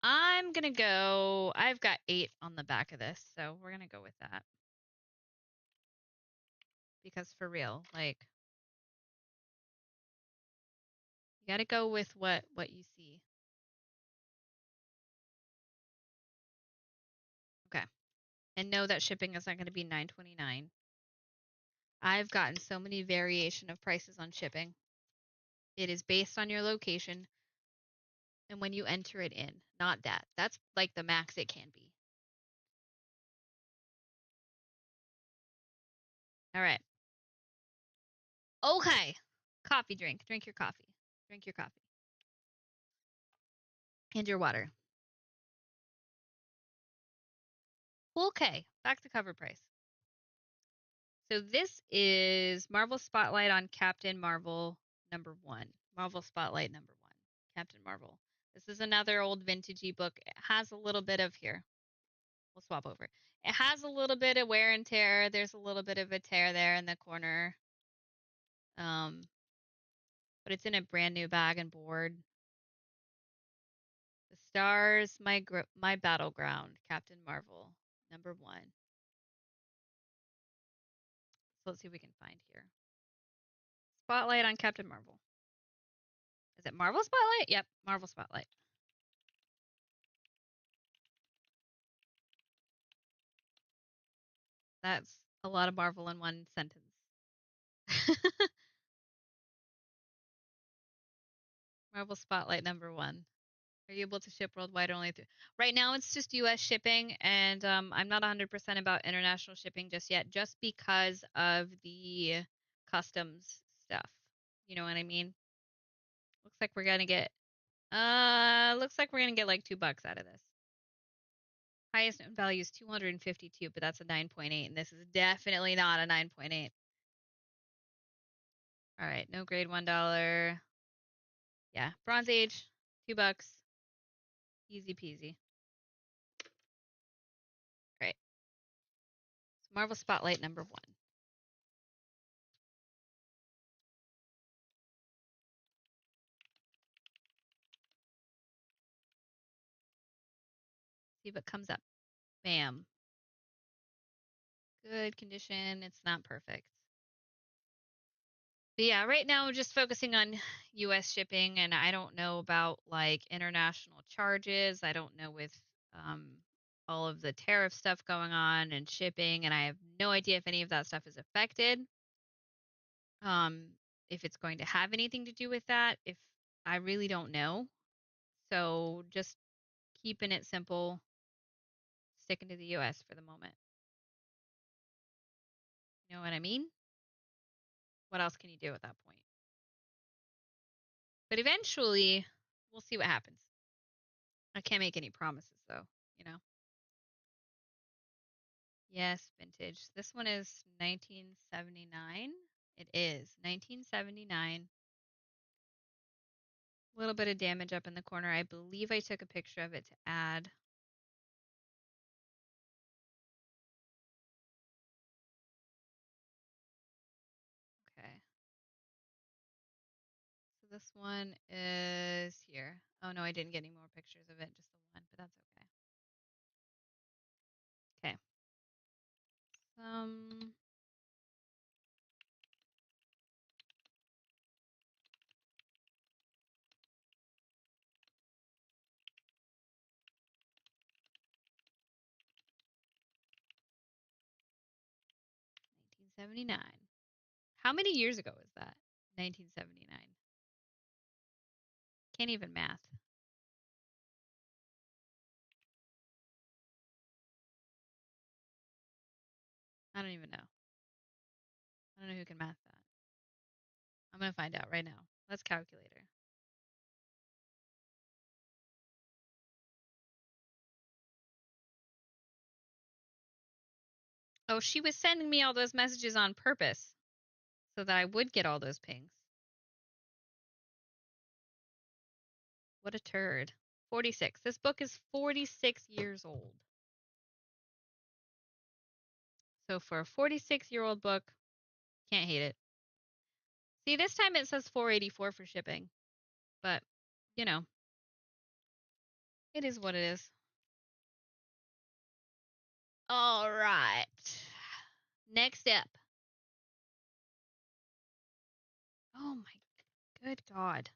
I'm gonna go. I've got 8 on the back of this, so we're gonna go with that. Because for real, like you gotta go with what you see. Okay. And know that shipping is not gonna be $9.29. I've gotten so many variation of prices on shipping. It is based on your location and when you enter it in, not that. That's like the max it can be. All right. Okay. Coffee drink. Drink your coffee. Drink your coffee. And your water. Okay. Back to cover price. So this is Marvel Spotlight on Captain Marvel #1. Marvel Spotlight #1. Captain Marvel. This is another old vintagey book. It has a little bit of here. We'll swap over. It has a little bit of wear and tear. There's a little bit of a tear there in the corner. But it's in a brand new bag and board. The Stars, my battleground, Captain Marvel, #1. So let's see if we can find here. Spotlight on Captain Marvel. Is it Marvel Spotlight? Yep, Marvel Spotlight. That's a lot of Marvel in one sentence. Marvel Spotlight #1. Are you able to ship worldwide or only through? Right now, it's just U.S. shipping, and I'm not 100% about international shipping just yet, just because of the customs stuff. You know what I mean? Looks like we're gonna get. Looks like we're gonna get like $2 out of this. Highest known value is 252, but that's a 9.8, and this is definitely not a 9.8. All right, no grade $1. Yeah, Bronze Age, $2. Easy peasy. Right. So Marvel Spotlight #1. See if it comes up. Bam. Good condition. It's not perfect. But yeah, right now we're just focusing on US shipping, and I don't know about like international charges. I don't know with all of the tariff stuff going on and shipping, and I have no idea if any of that stuff is affected. If it's going to have anything to do with that, if I really don't know. So just keeping it simple, sticking to the US for the moment. You know what I mean? What else can you do at that point? But eventually, we'll see what happens. I can't make any promises though, you know? Yes, vintage. This one is 1979. It is 1979. A little bit of damage up in the corner. I believe I took a picture of it to add. Okay. So this one is here. Oh no, I didn't get any more pictures of it, just the one, but that's okay. Okay. 1979. How many years ago is that? 1979. Can't even math. I don't even know. I don't know who can math that. I'm going to find out right now. Let's calculator. Oh, she was sending me all those messages on purpose so that I would get all those pings. What a turd. 46. This book is 46 years old. So for a 46-year-old book, can't hate it. See, this time it says $4.84 for shipping. But, you know, it is what it is. All right. Next up. Oh my good God.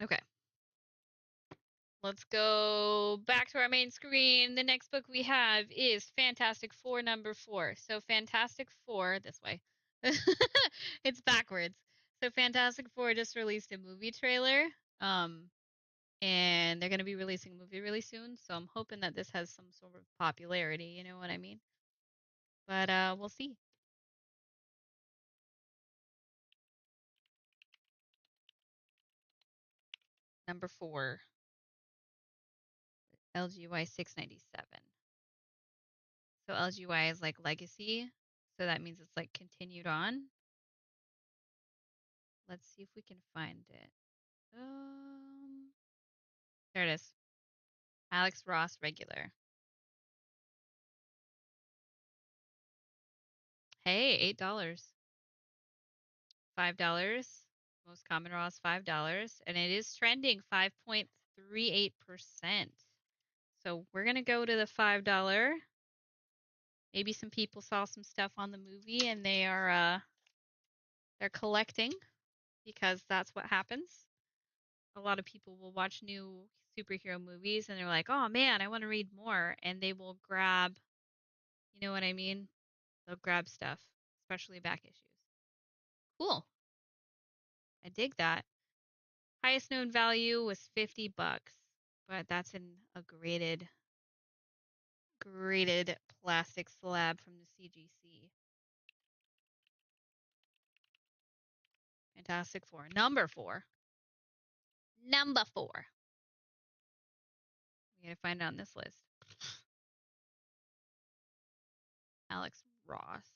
Okay. Let's go back to our main screen. The next book we have is Fantastic Four #4. So Fantastic Four, this way. It's backwards. So Fantastic Four just released a movie trailer. And they're going to be releasing a movie really soon. So I'm hoping that this has some sort of popularity, you know what I mean? But we'll see. Number 4. LGY 697. So LGY is like legacy. So that means it's like continued on. Let's see if we can find it. There it is. Alex Ross regular. Hey, $8. $5. Most common Ross, $5. And it is trending 5.38%. So we're going to go to the $5. Maybe some people saw some stuff on the movie and they're collecting because that's what happens. A lot of people will watch new superhero movies and they're like, "Oh man, I want to read more." And they will grab, you know what I mean? They'll grab stuff, especially back issues. Cool. I dig that. Highest known value was $50, but that's in a graded plastic slab from the CGC. Fantastic Four. Number 4. Number 4. We gotta find it on this list. Alex Ross.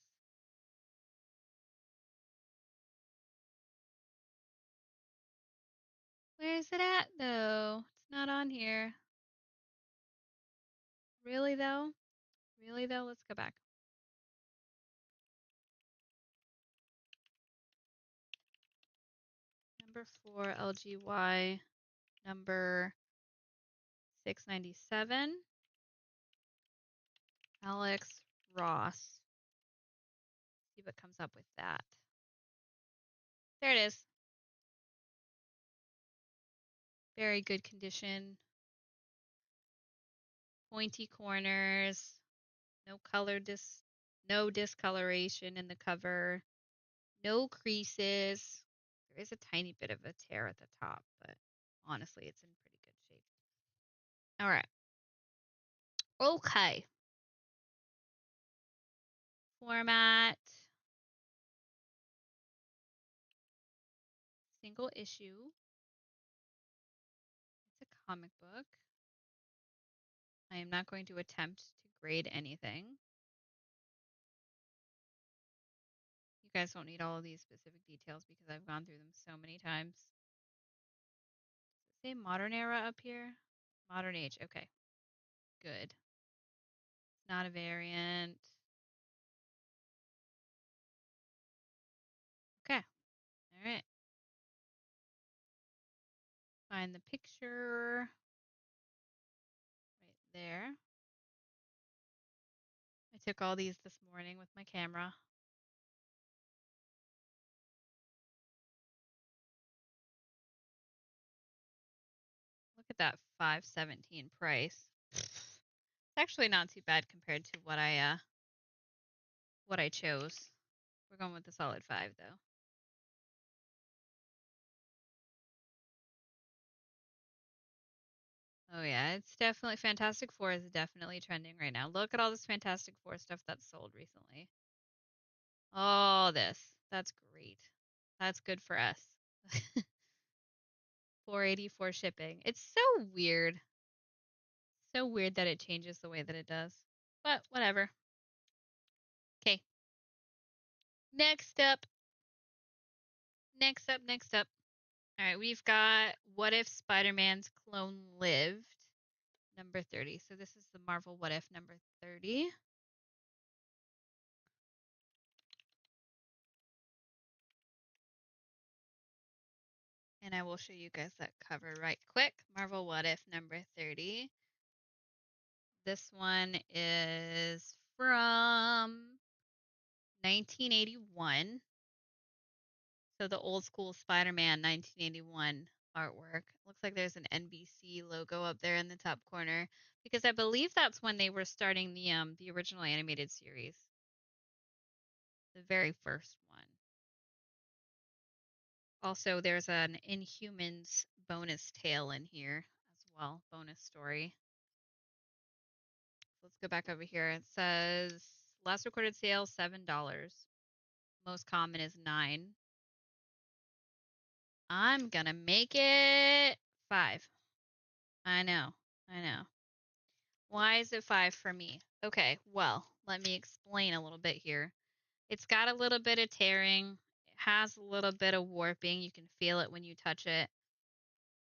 Where is it at, though? It's not on here. Really, though? Really, though? Let's go back. Number 4, LGY. Number 697. Alex Ross. See what comes up with that. There it is. Very good condition. Pointy corners. No color no discoloration in the cover. No creases. There is a tiny bit of a tear at the top, but honestly, it's in pretty good shape. All right. Okay. Format. Single issue. It's a comic book. I am not going to attempt to grade anything. You guys don't need all of these specific details because I've gone through them so many times. Does it say modern era up here? Modern age. Okay. Good. It's not a variant. Okay. All right. Find the picture right there. I took all these this morning with my camera. Look at that $5.17 price. It's actually not too bad compared to what I chose. We're going with the solid 5 though. Oh yeah, it's definitely Fantastic Four is definitely trending right now. Look at all this Fantastic Four stuff that's sold recently. Oh, this. That's great. That's good for us. 484 shipping. It's so weird. So weird that it changes the way that it does. But whatever. Okay. Next up. Next up. All right, we've got What If Spider-Man's Clone Lived, number 30. So this is the Marvel What If number 30. And I will show you guys that cover right quick. Marvel What If number 30. This one is from 1981. So the old school Spider-Man 1981 artwork. Looks like there's an NBC logo up there in the top corner because I believe that's when they were starting the original animated series. The very first one. Also, there's an Inhumans bonus tale in here as well, bonus story. Let's go back over here. It says last recorded sale $7. Most common is 9. I'm gonna make it 5. I know. Why is it 5 for me? Okay, well, let me explain a little bit here. It's got a little bit of tearing. It has a little bit of warping. You can feel it when you touch it.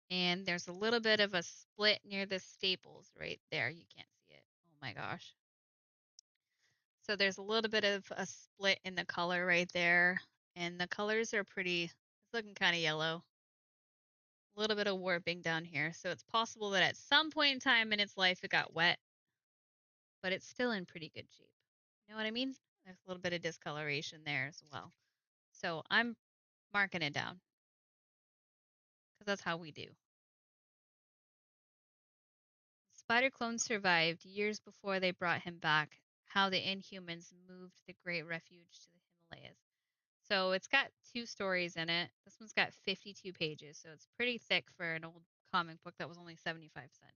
And there's a little bit of a split near the staples right there. You can't see it. Oh my gosh. So there's a little bit of a split in the color right there. And the colors are it's looking kind of yellow. A little bit of warping down here. So it's possible that at some point in time in its life it got wet, but it's still in pretty good shape. You know what I mean? There's a little bit of discoloration there as well. So I'm marking it down because that's how we do. Spider clone survived years before they brought him back. How the Inhumans moved the Great Refuge to the Himalayas. So it's got 2 stories in it. This one's got 52 pages, so it's pretty thick for an old comic book that was only 75 cents.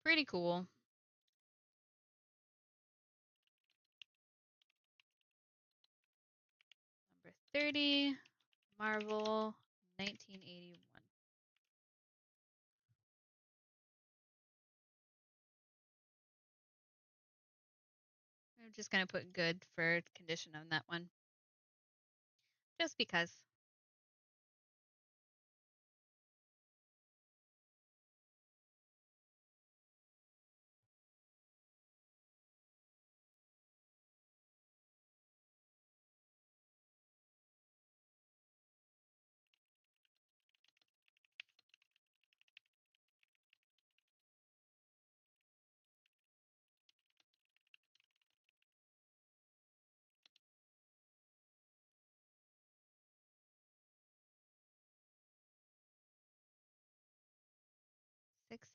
Pretty cool. Number 30, Marvel, 1981. I'm just going to put good for condition on that one. Just because.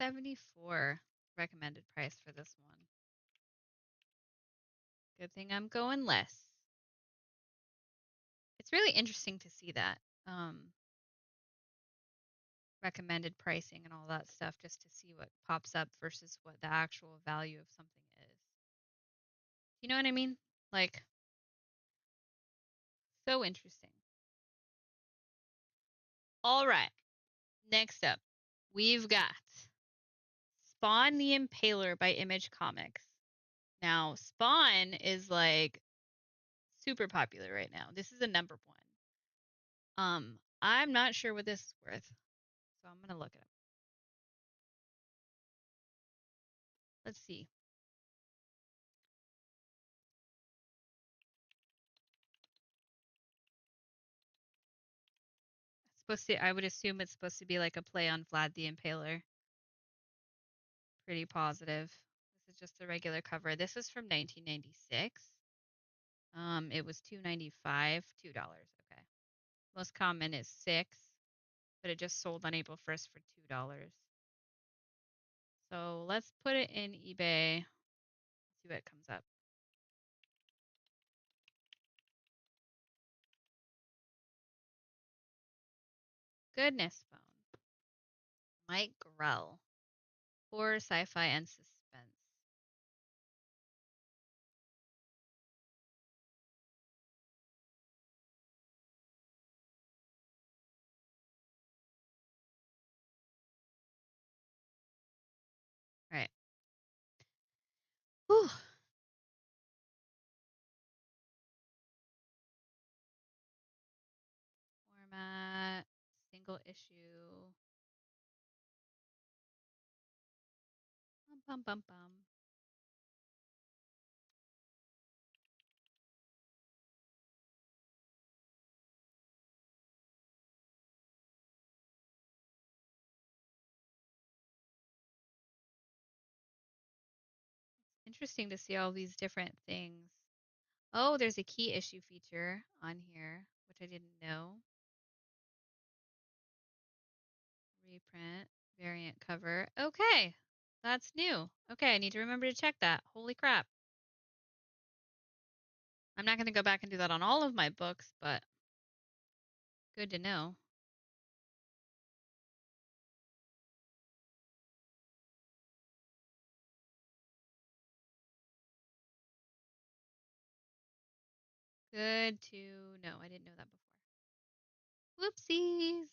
$6.74 recommended price for this one. Good thing I'm going less. It's really interesting to see that recommended pricing and all that stuff, just to see what pops up versus what the actual value of something is. You know what I mean? Like, so interesting. All right. Next up, we've got Spawn the Impaler by Image Comics. Now, Spawn is like super popular right now. This is a number one. I'm not sure what this is worth, so I'm gonna look it up. Let's see. It's supposed to, I would assume it's supposed to be like a play on Vlad the Impaler. Pretty positive. This is just a regular cover. This is from 1996. It was $2.95, $2. Okay. Most common is 6, but it just sold on April 1st for $2. So let's put it in eBay. See what comes up. Goodness Phone. Mike Grell. Horror, sci-fi, and suspense. All right. Whew. Format, single issue. Bum, bum, bum, bum. Interesting to see all these different things. Oh, there's a key issue feature on here, which I didn't know. Reprint, variant cover. Okay, that's new. Okay, I need to remember to check that. Holy crap. I'm not going to go back and do that on all of my books, but good to know. Good to know. I didn't know that before. Whoopsies.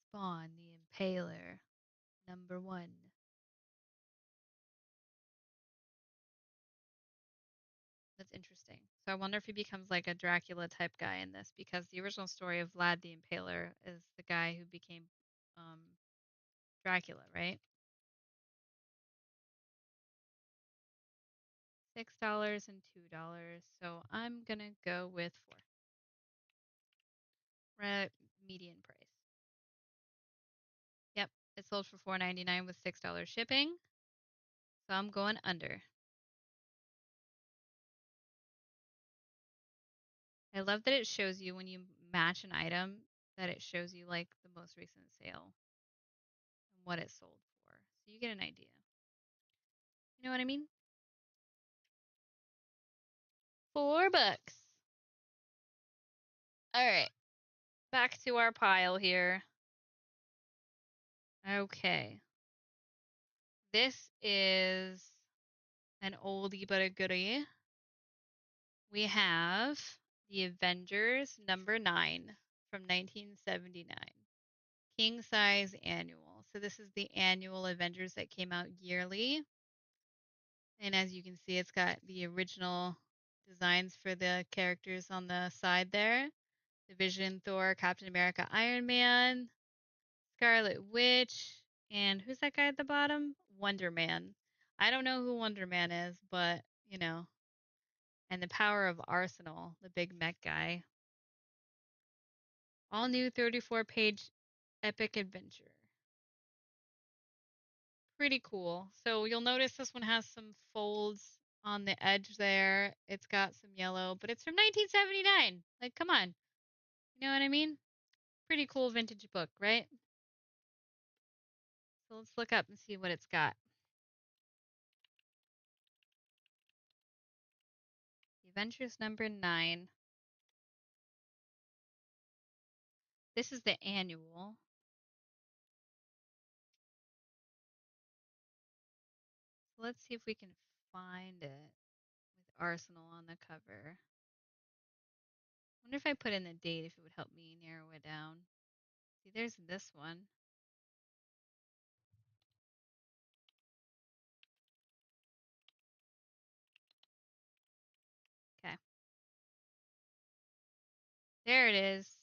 Spawn the Impaler, number 1. That's interesting. So I wonder if he becomes like a Dracula type guy in this, because the original story of Vlad the Impaler is the guy who became um, Dracula, right? $6 and $2. So I'm gonna go with 4. Median price. Yep, it sold for $4.99 with $6 shipping. So I'm going under. I love that it shows you when you match an item, that it shows you like the most recent sale and what it sold for. So you get an idea. You know what I mean? $4. All right. Back to our pile here. Okay. This is an oldie but a goodie. We have The Avengers number 9 from 1979. King size annual. So this is the annual Avengers that came out yearly. And as you can see, it's got the original designs for the characters on the side there. The Vision, Thor, Captain America, Iron Man, Scarlet Witch, and who's that guy at the bottom? Wonder Man. I don't know who Wonder Man is, but, you know. And the power of Arsenal, the big mech guy. All new 34-page epic adventure. Pretty cool. So you'll notice this one has some folds on the edge there. It's got some yellow, but it's from 1979. Like, come on. You know what I mean? Pretty cool vintage book, right? So let's look up and see what it's got. The Adventures number 9. This is the annual. So let's see if we can find it with Arsenal on the cover. I wonder if I put in the date, if it would help me narrow it down. See, there's this one. Okay. There it is.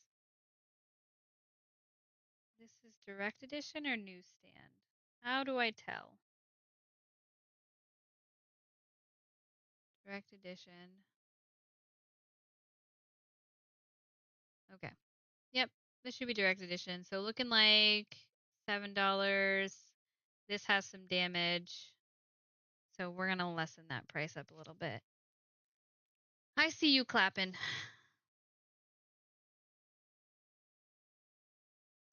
This is direct edition or newsstand? How do I tell? Direct edition. Okay. Yep, this should be direct edition. So looking like $7. This has some damage. So we're going to lessen that price up a little bit. I see you clapping.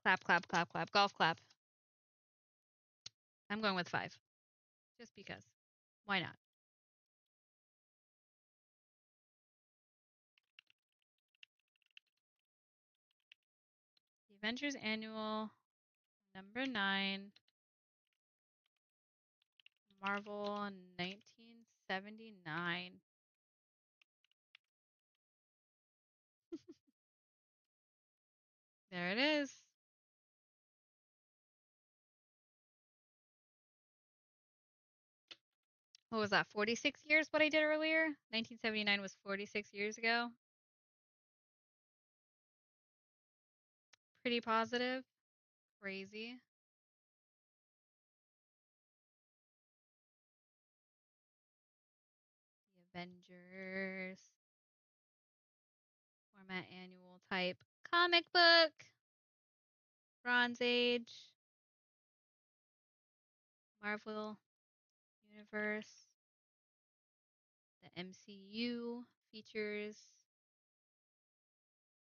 Clap, clap, clap, clap. Golf clap. I'm going with 5. Just because. Why not? The Avengers Annual number 9. Marvel 1979. There it is. What was that? 46 years what I did earlier? 1979 was 46 years ago. Pretty positive. Crazy. The Avengers. Format annual type. Comic book. Bronze Age. Marvel Universe. The MCU features.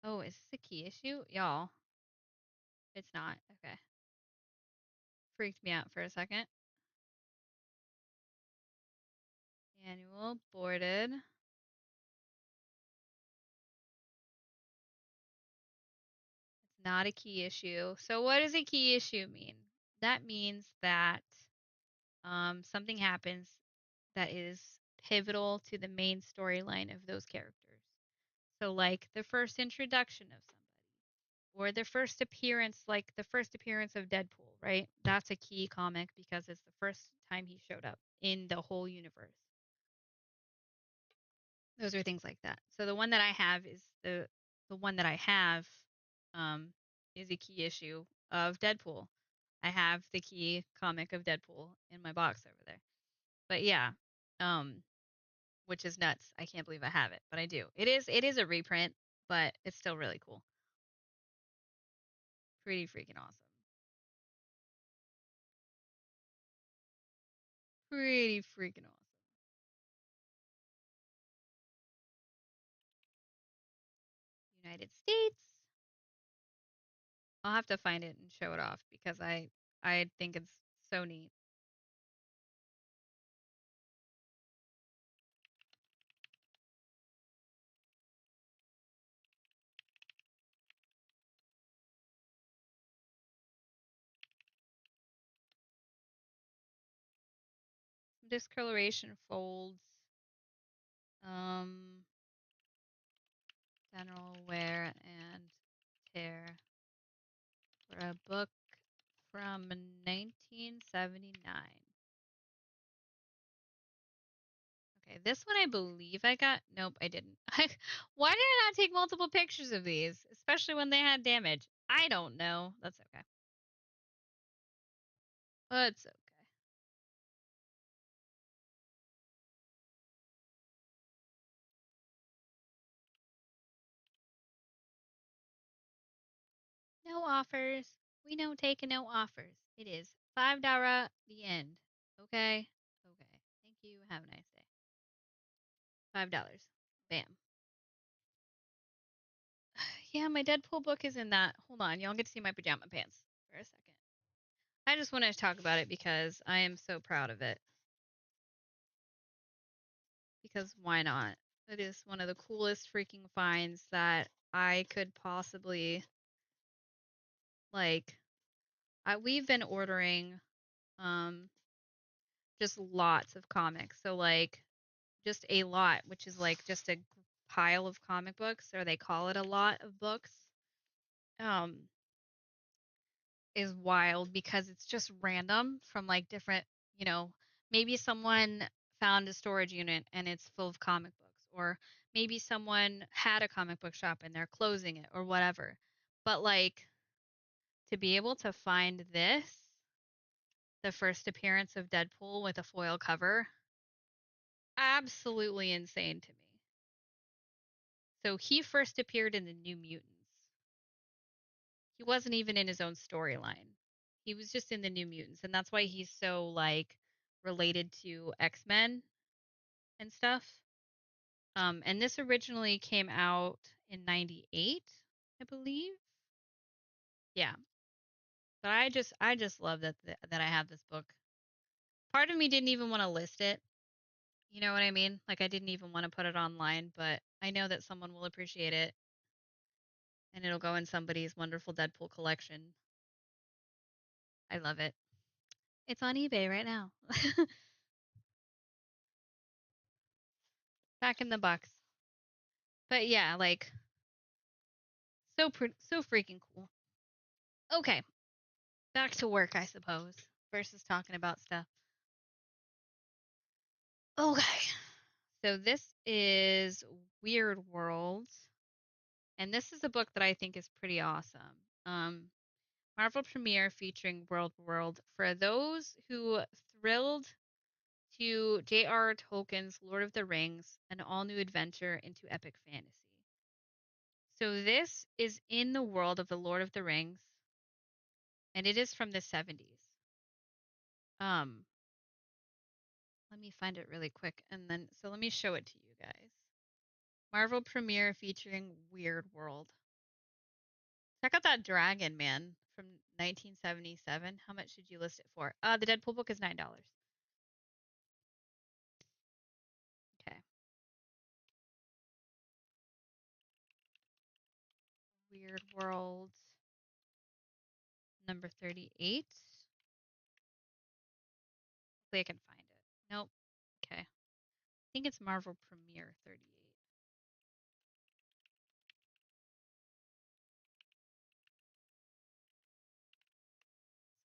Oh, is this a key issue? Y'all. It's not. Okay. Freaked me out for a second. Annual boarded. It's not a key issue. So what does a key issue mean? That means that something happens that is pivotal to the main storyline of those characters. So like the first introduction of somebody or the first appearance, like the first appearance of Deadpool, right? That's a key comic because it's the first time he showed up in the whole universe. Those are things like that. So the one that I have is the one that I have is a key issue of Deadpool. I have the key comic of Deadpool in my box over there. But yeah, which is nuts. I can't believe I have it, but I do. It is a reprint, but it's still really cool. Pretty freaking awesome. Pretty freaking awesome. United States. I'll have to find it and show it off because I think it's so neat. Discoloration folds. General wear and tear for a book from 1979. Okay, this one I believe I got. Nope, I didn't. Why did I not take multiple pictures of these, especially when they had damage? I don't know. That's okay. It's okay. No offers. We don't take no offers. It is $5 the end. Okay? Okay. Thank you. Have a nice day. $5. Bam. Yeah, my Deadpool book is in that. Hold on. Y'all get to see my pajama pants for a second. I just wanted to talk about it because I am so proud of it. Because why not? It is one of the coolest freaking finds that I could possibly like. We've been ordering just lots of comics. So like just a lot, which is like just a pile of comic books, or they call it a lot of books. Is wild because it's just random from like different, maybe someone found a storage unit and it's full of comic books, or maybe someone had a comic book shop and they're closing it or whatever. But like to be able to find this, the first appearance of Deadpool with a foil cover, absolutely insane to me. So he first appeared in the New Mutants. He wasn't even in his own storyline. He was just in the New Mutants, and that's why he's so like related to X-Men and stuff. And this originally came out in 98, I believe. Yeah. But I just love that I have this book. Part of me didn't even want to list it. You know what I mean? Like I didn't even want to put it online, but I know that someone will appreciate it and it'll go in somebody's wonderful Deadpool collection. I love it. It's on eBay right now. Back in the box. But yeah, like so freaking cool. Okay, back to work, I suppose, versus talking about stuff. Okay, so this is Weird World, and this is a book that I think is pretty awesome. Marvel premiere featuring World for those who thrilled to J.R.R. Tolkien's Lord of the Rings, an all-new adventure into epic fantasy. So this is in the world of the Lord of the Rings, and it is from the 70s. Let me find it really quick, and then so let me show it to you guys. Marvel premiere featuring Weird World. Check out that dragon, man, from 1977. How much did you list it for? The Deadpool book is $9. Okay. Weird World number 38. Hopefully I can find it. Nope. Okay. I think it's Marvel Premiere 38.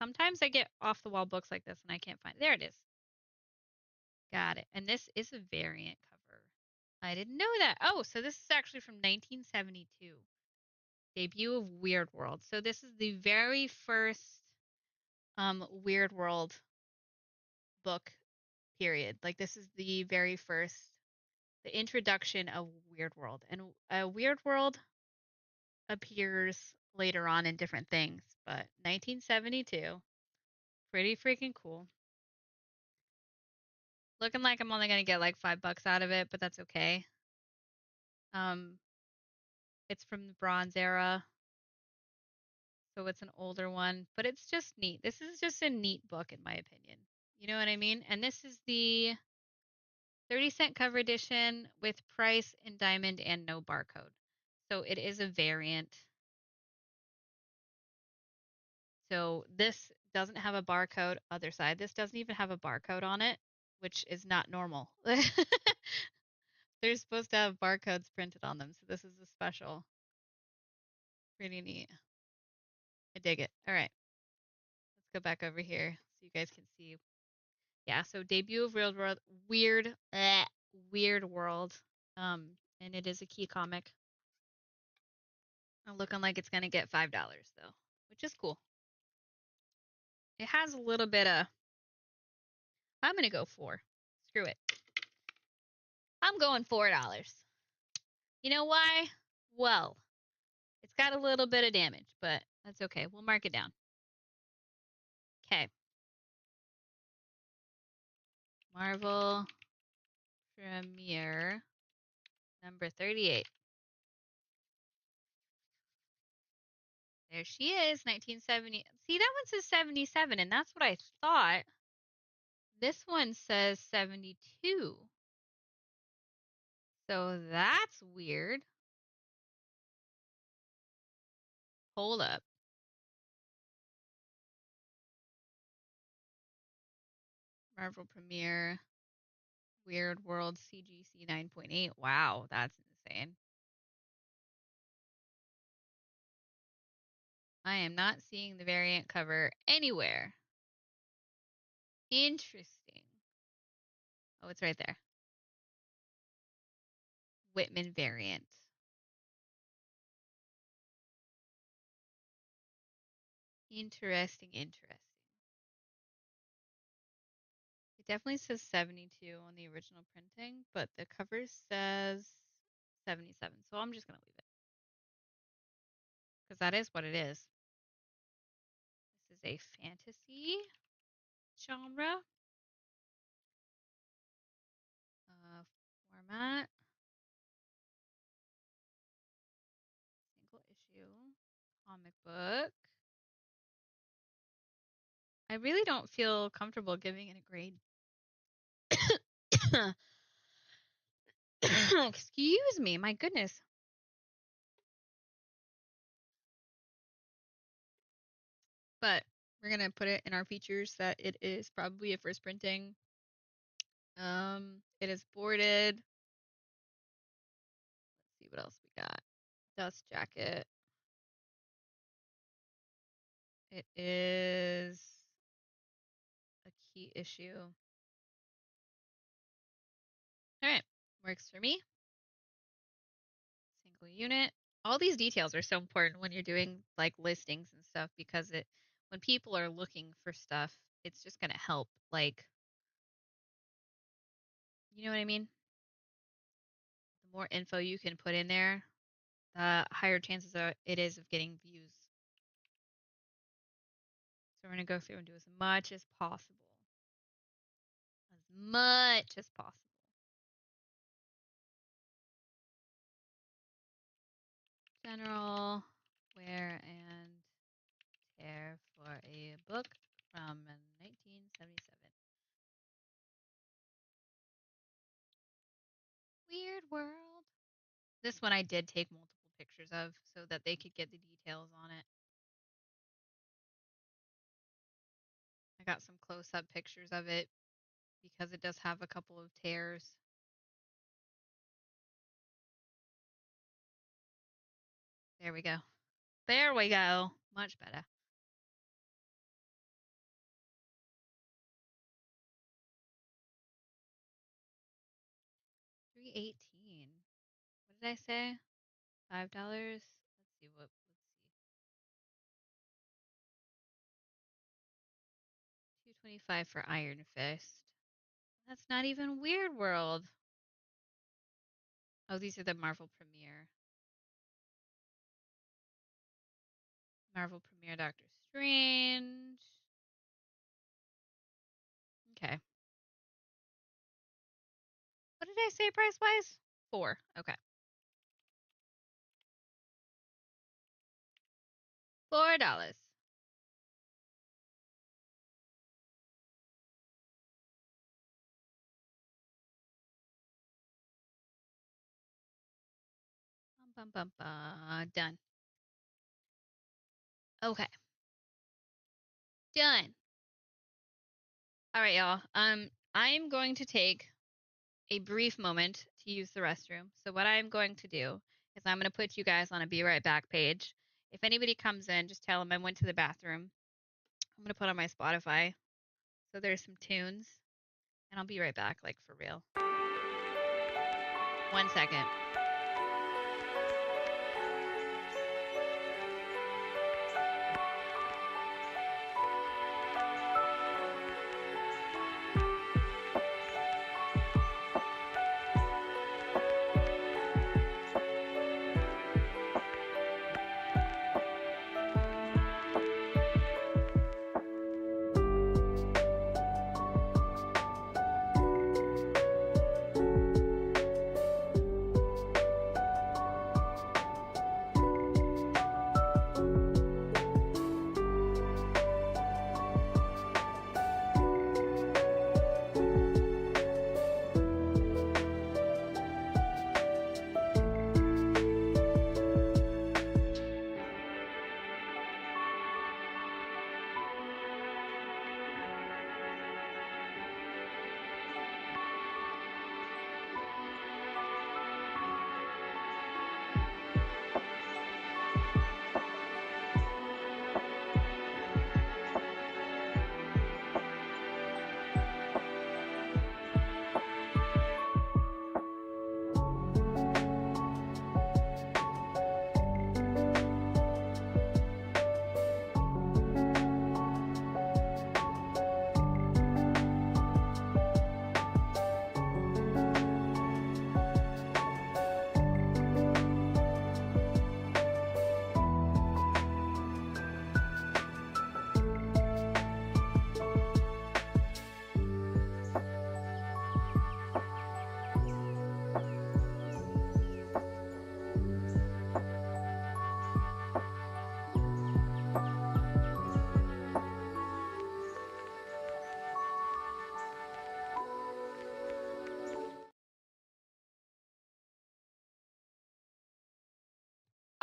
Sometimes I get off the wall books like this and I can't find it. There it is. Got it. And this is a variant cover. I didn't know that. Oh, so this is actually from 1972. Debut of Weird World. So this is the very first Weird World book, period. Like this is the very first, the introduction of Weird World. And Weird World appears later on in different things, but 1972, pretty freaking cool. Looking like I'm only gonna get like $5 out of it, but that's okay. It's from the Bronze Era, so it's an older one, but it's just neat. This is just a neat book in my opinion. You know what I mean? And this is the 30-cent cover edition with price in diamond and no barcode. So it is a variant. So this doesn't have a barcode. Other side, this doesn't even have a barcode on it, which is not normal. They're supposed to have barcodes printed on them, so this is a special. Pretty neat. I dig it. All right. Let's go back over here so you guys can see. Yeah, so debut of Weird World. And it is a key comic. Looking like it's gonna get $5 though, which is cool. It has a little bit of. I'm gonna go 4. Screw it. I'm going $4. You know why? Well, it's got a little bit of damage, but that's okay. We'll mark it down. Okay. Marvel Premiere number 38. There she is, 1970. See, that one says 77, and that's what I thought. This one says 72. So that's weird. Hold up. Marvel Premiere, Weird World CGC 9.8. Wow, that's insane. I am not seeing the variant cover anywhere. Interesting. Oh, it's right there. Whitman variant. Interesting. It definitely says 72 on the original printing, but the cover says 77. So I'm just going to leave it because that is what it is. This is a fantasy genre. Format. Single issue. Comic book. I really don't feel comfortable giving it a grade. Excuse me, my goodness. But we're going to put it in our features that it is probably a first printing. It is boarded. Let's see what else we got. Dust jacket. It is a key issue. All right, works for me. Single unit. All these details are so important when you're doing like listings and stuff because when people are looking for stuff, it's just gonna help. Like, you know what I mean? The more info you can put in there, the higher chances it is of getting views. So we're gonna go through and do as much as possible. As much as possible. General wear and tear for a book from 1977. Weird World. This one I did take multiple pictures of so that they could get the details on it. I got some close-up pictures of it because it does have a couple of tears. There we go. There we go. Much better. $3.18. What did I say? $5. Let's see. Let's see. $2.25 for Iron Fist. That's not even Weird World. Oh, these are the Marvel Premiere. Marvel Premiere Doctor Strange. Okay. What did I say price-wise? 4. Okay. $4. Done. Okay. Done. All right, y'all. I'm going to take a brief moment to use the restroom. So what I'm going to do is I'm going to put you guys on a be right back page. If anybody comes in, just tell them I went to the bathroom. I'm going to put on my Spotify. So there's some tunes. And I'll be right back, like for real. 1 second.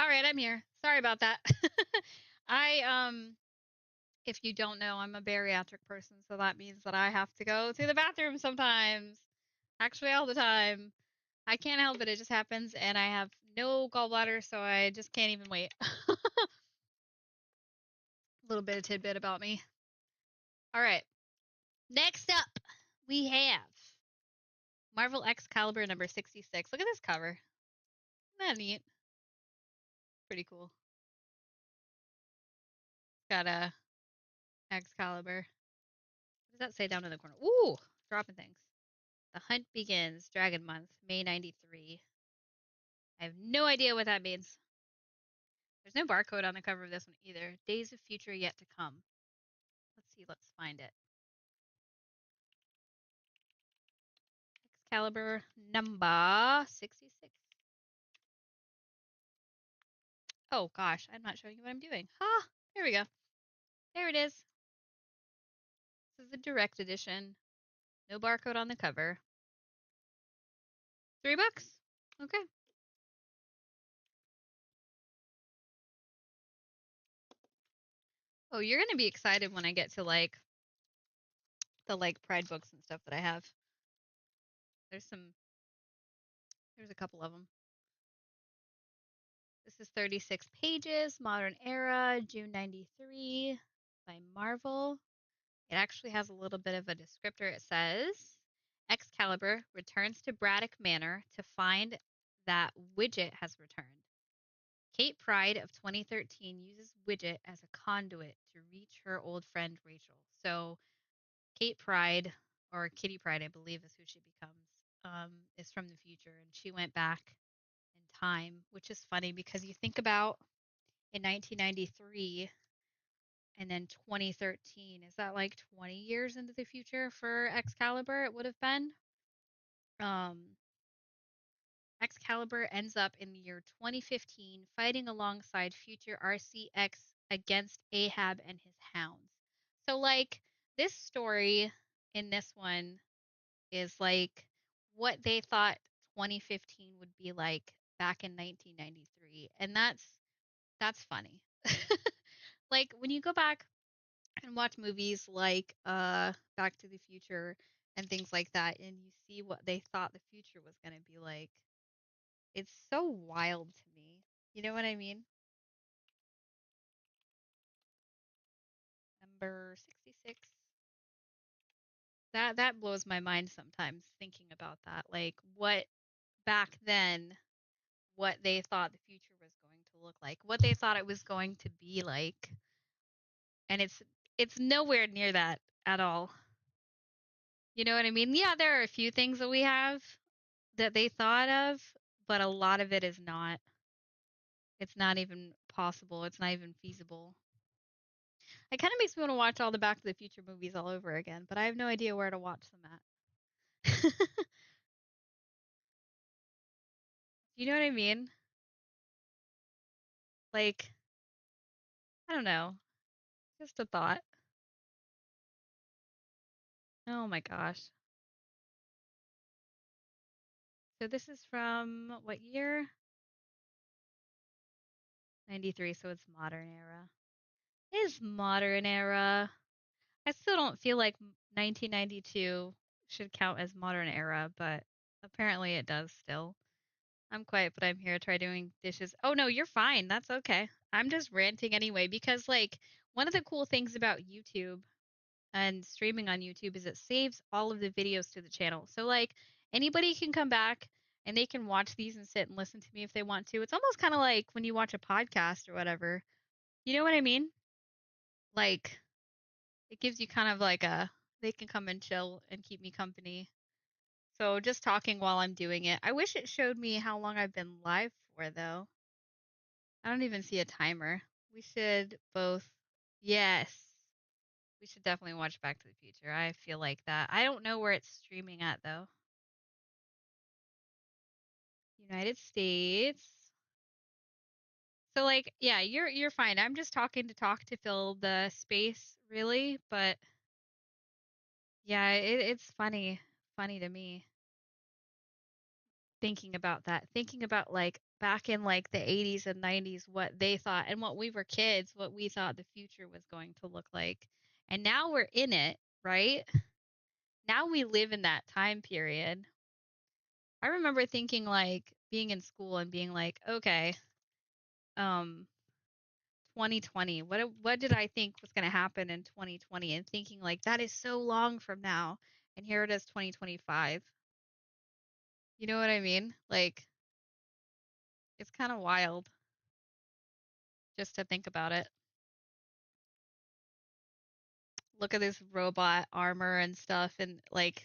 right, I'm here. Sorry about that. If you don't know, I'm a bariatric person, so that means that I have to go to the bathroom sometimes. Actually, all the time. I can't help it. It just happens, and I have no gallbladder, so I just can't even wait. A little bit of tidbit about me. All right. Next up, we have Marvel Excalibur number 66. Look at this cover. Isn't that neat? Pretty cool. Got a Excalibur. What does that say down in the corner? Ooh, dropping things. The hunt begins. Dragon month, May 93. I have no idea what that means. There's no barcode on the cover of this one either. Days of future yet to come. Let's see. Let's find it. Excalibur number 66. Oh gosh, I'm not showing you what I'm doing. Ha! There we go. There it is. This is the direct edition. No barcode on the cover. $3. Okay. Oh, you're gonna be excited when I get to like the Pride books and stuff that I have. There's a couple of them. This is 36 pages, Modern Era, June 93 by Marvel. It actually has a little bit of a descriptor. It says Excalibur returns to Braddock Manor to find that Widget has returned. Kate Pride of 2013 uses Widget as a conduit to reach her old friend Rachel. So Kate Pride, or Kitty Pride, I believe is who she becomes, is from the future, and she went back in time, which is funny because you think about in 1993 and then 2013. Is that like 20 years into the future for Excalibur? It would have been. Um, Excalibur ends up in the year 2015 fighting alongside future RCX against Ahab and his hounds. So, like, this story in this one is like what they thought 2015 would be like back in 1993. And that's funny. Like, when you go back and watch movies like Back to the Future and things like that, and you see what they thought the future was going to be like, it's so wild to me. You know what I mean? Number 66. That blows my mind sometimes thinking about that. Like what back then what they thought the future was going to look like, what they thought it was going to be like. And it's nowhere near that at all. You know what I mean? Yeah, there are a few things that we have that they thought of, but a lot of it is not. It's not even possible. It's not even feasible. It kind of makes me want to watch all the Back to the Future movies all over again, but I have no idea where to watch them at. You know what I mean? Like, I don't know. Just a thought. Oh my gosh. So this is from what year? 93, so it's modern era. Is modern era. I still don't feel like 1992 should count as modern era, but apparently it does still. I'm quiet, but I'm here. Try doing dishes. Oh no, you're fine. That's okay. I'm just ranting anyway because like one of the cool things about YouTube and streaming on YouTube is it saves all of the videos to the channel. So like anybody can come back and they can watch these and sit and listen to me if they want to. It's almost kind of like when you watch a podcast or whatever. You know what I mean? Like it gives you kind of like a they can come and chill and keep me company. So just talking while I'm doing it. I wish it showed me how long I've been live for though. I don't even see a timer. We should both. Yes. We should definitely watch Back to the Future. I feel like that. I don't know where it's streaming at though. United States. So like, yeah, you're fine. I'm just talking to talk to fill the space, really, but yeah, it's funny to me thinking about that. Thinking about like back in like the 80s and 90s what they thought, and what we were kids, what we thought the future was going to look like. And now we're in it, right? Now we live in that time period. I remember thinking like being in school and being like, okay, 2020, what did I think was going to happen in 2020, and thinking like that is so long from now, and here it is 2025. You know what I mean? Like it's kind of wild just to think about it. Look at this robot armor and stuff, and like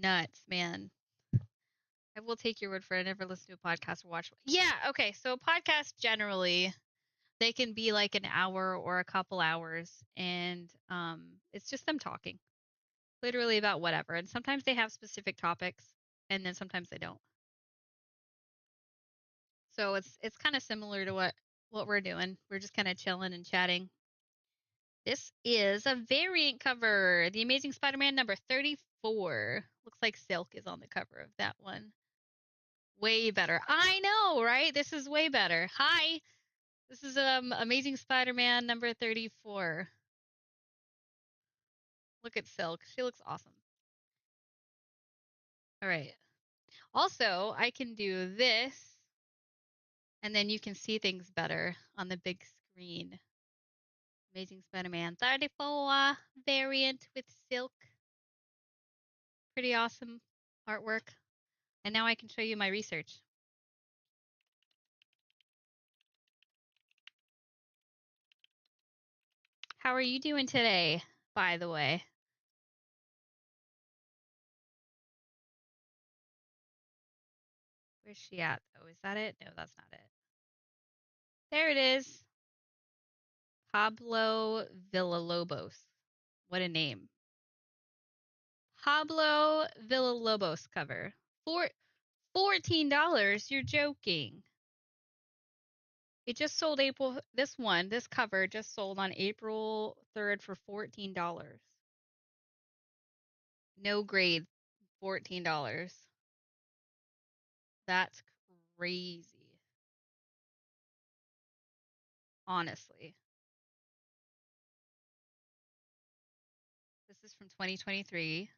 nuts, man. I will take your word for it. I never listened to a podcast or watch. Yeah, okay. So a podcast generally they can be like an hour or a couple hours, and it's just them talking literally about whatever. And sometimes they have specific topics, and then sometimes they don't. So it's kind of similar to what we're doing. We're just kind of chilling and chatting. This is a variant cover. The Amazing Spider-Man number 34. Looks like Silk is on the cover of that one. Way better. I know, right? This is way better. Hi. This is Amazing Spider-Man number 34. Look at Silk. She looks awesome. All right. Also, I can do this, and then you can see things better on the big screen. Amazing Spider-Man 34 variant with Silk. Pretty awesome artwork. And now I can show you my research. How are you doing today, by the way? Where's she at? Oh, is that it? No, that's not it. There it is. Pablo Villalobos. What a name. Pablo Villalobos cover. $14. You're joking. It just sold this cover just sold on April 3rd for $14. No grade, $14. That's crazy. Honestly. This is from 2023.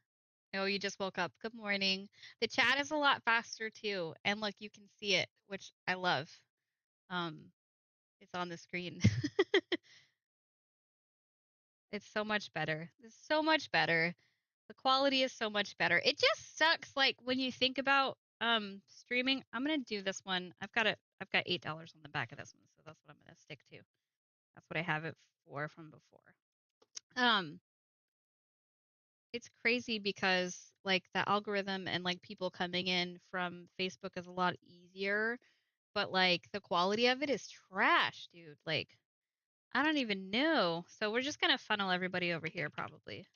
No, you just woke up. Good morning. The chat is a lot faster too. And look, you can see it, which I love. It's on the screen. It's so much better. It's so much better. The quality is so much better. It just sucks like when you think about streaming. I'm gonna do this one. I've got $8 on the back of this one, so that's what I'm gonna stick to. That's what I have it for from before. It's crazy because like the algorithm and like people coming in from Facebook is a lot easier, but like the quality of it is trash, dude. Like I don't even know. So we're just gonna funnel everybody over here probably.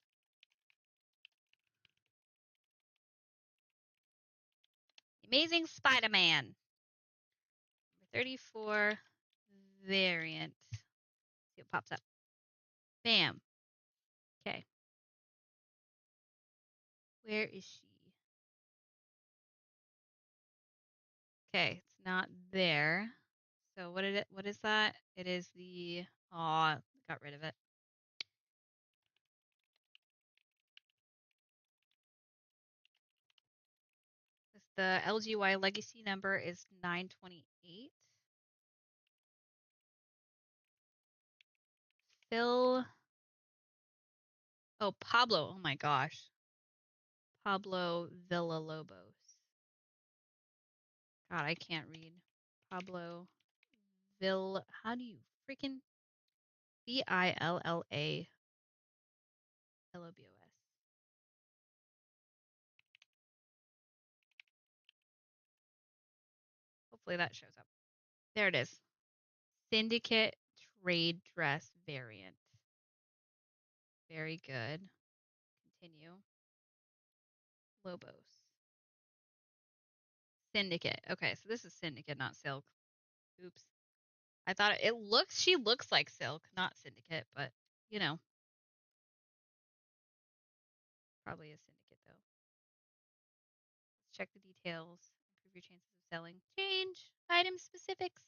Amazing Spider-Man. 34 variant. See what pops up. Bam. Okay. Where is she? Okay, it's not there. So what is that? It is the got rid of it. The LGY legacy number is 928. Phil. Oh, Pablo. Oh my gosh. Pablo Villalobos. God, I can't read. Pablo How do you freaking Villallabos? Hopefully that shows up. There it is. Syndicate trade dress variant. Very good. Continue. Lobos. Syndicate. Okay, so this is Syndicate, not Silk. Oops. I thought she looks like Silk, not Syndicate, but you know. Probably a Syndicate though. Let's check the details. Improve your chances of selling. Change. Item specifics.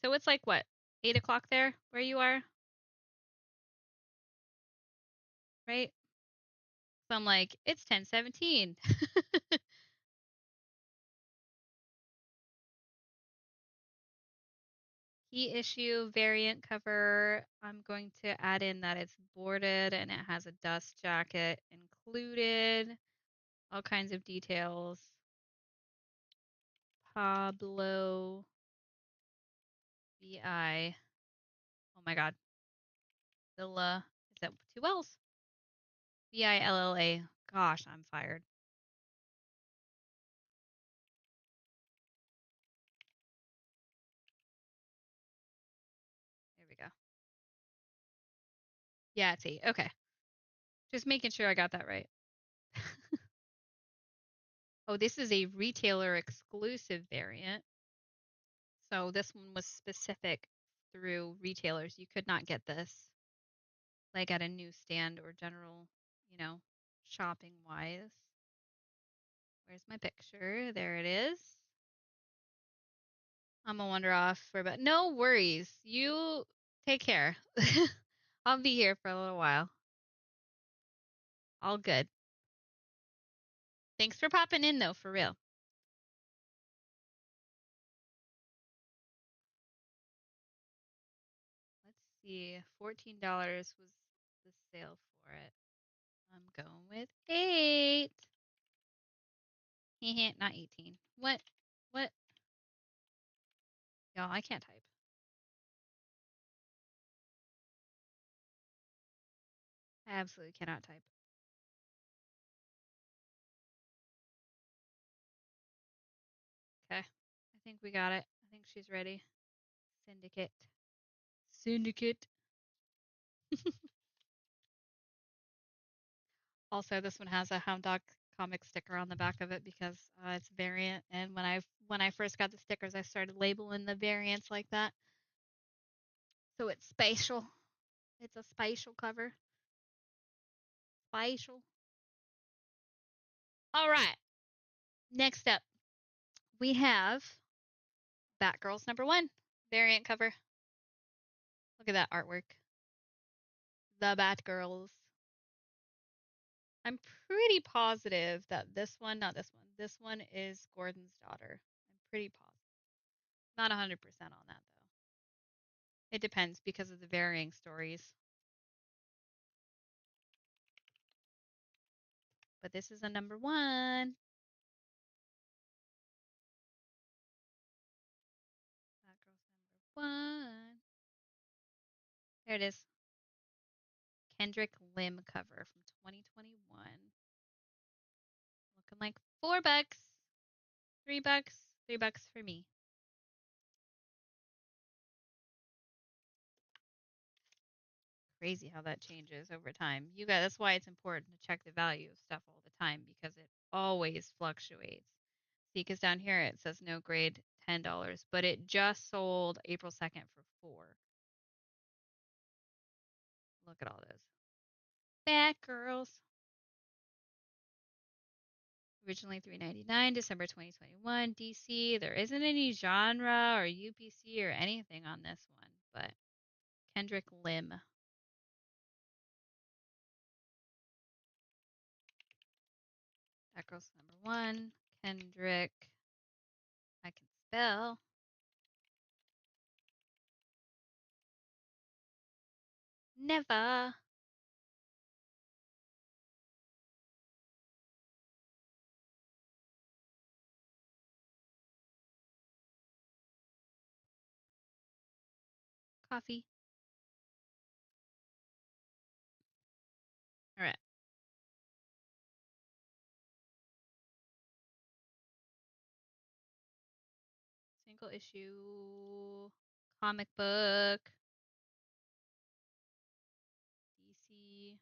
So it's like what? 8 o'clock there where you are? Right? So I'm like, it's 10:17. Key issue variant cover. I'm going to add in that it's boarded and it has a dust jacket included. All kinds of details. Pablo VI. Oh my God. Villa. Is that 2 L's? VILLA. Gosh, I'm fired. There we go. Yeah, it's 8. Okay. Just making sure I got that right. Oh, this is a retailer exclusive variant. So this one was specific through retailers. You could not get this like at a newsstand or general, shopping wise. Where's my picture? There it is. I'm gonna wander off for about. No worries. You take care. I'll be here for a little while. All good. Thanks for popping in though, for real. Let's see. $14 was the sale for it. I'm going with 8. Not 18. What? What? Y'all, I can't type. I absolutely cannot type. Okay. I think we got it. I think she's ready. Syndicate. Syndicate. Also, this one has a Hound Dog comic sticker on the back of it because it's a variant. And when I first got the stickers, I started labeling the variants like that. So it's spatial. It's a spatial cover. Spatial. All right. Next up, we have Batgirls #1 variant cover. Look at that artwork. The Batgirls. I'm pretty positive that this one, not this one, this one is Gordon's daughter. I'm pretty positive. Not 100% on that, though. It depends because of the varying stories. But this is a #1. Batgirls #1. There it is. Kendrick Lim cover from 2021. Looking like $4. $3. $3 for me. Crazy how that changes over time. You guys, that's why it's important to check the value of stuff all the time because it always fluctuates. See, because down here it says no grade $10, but it just sold April 2nd for $4. Look at all those. Batgirls. Originally $3.99, December 2021, DC. There isn't any genre or UPC or anything on this one, but Kendrick Lim. Batgirls #1. Kendrick. I can spell. Never. Coffee. All right. Single issue comic book. DC.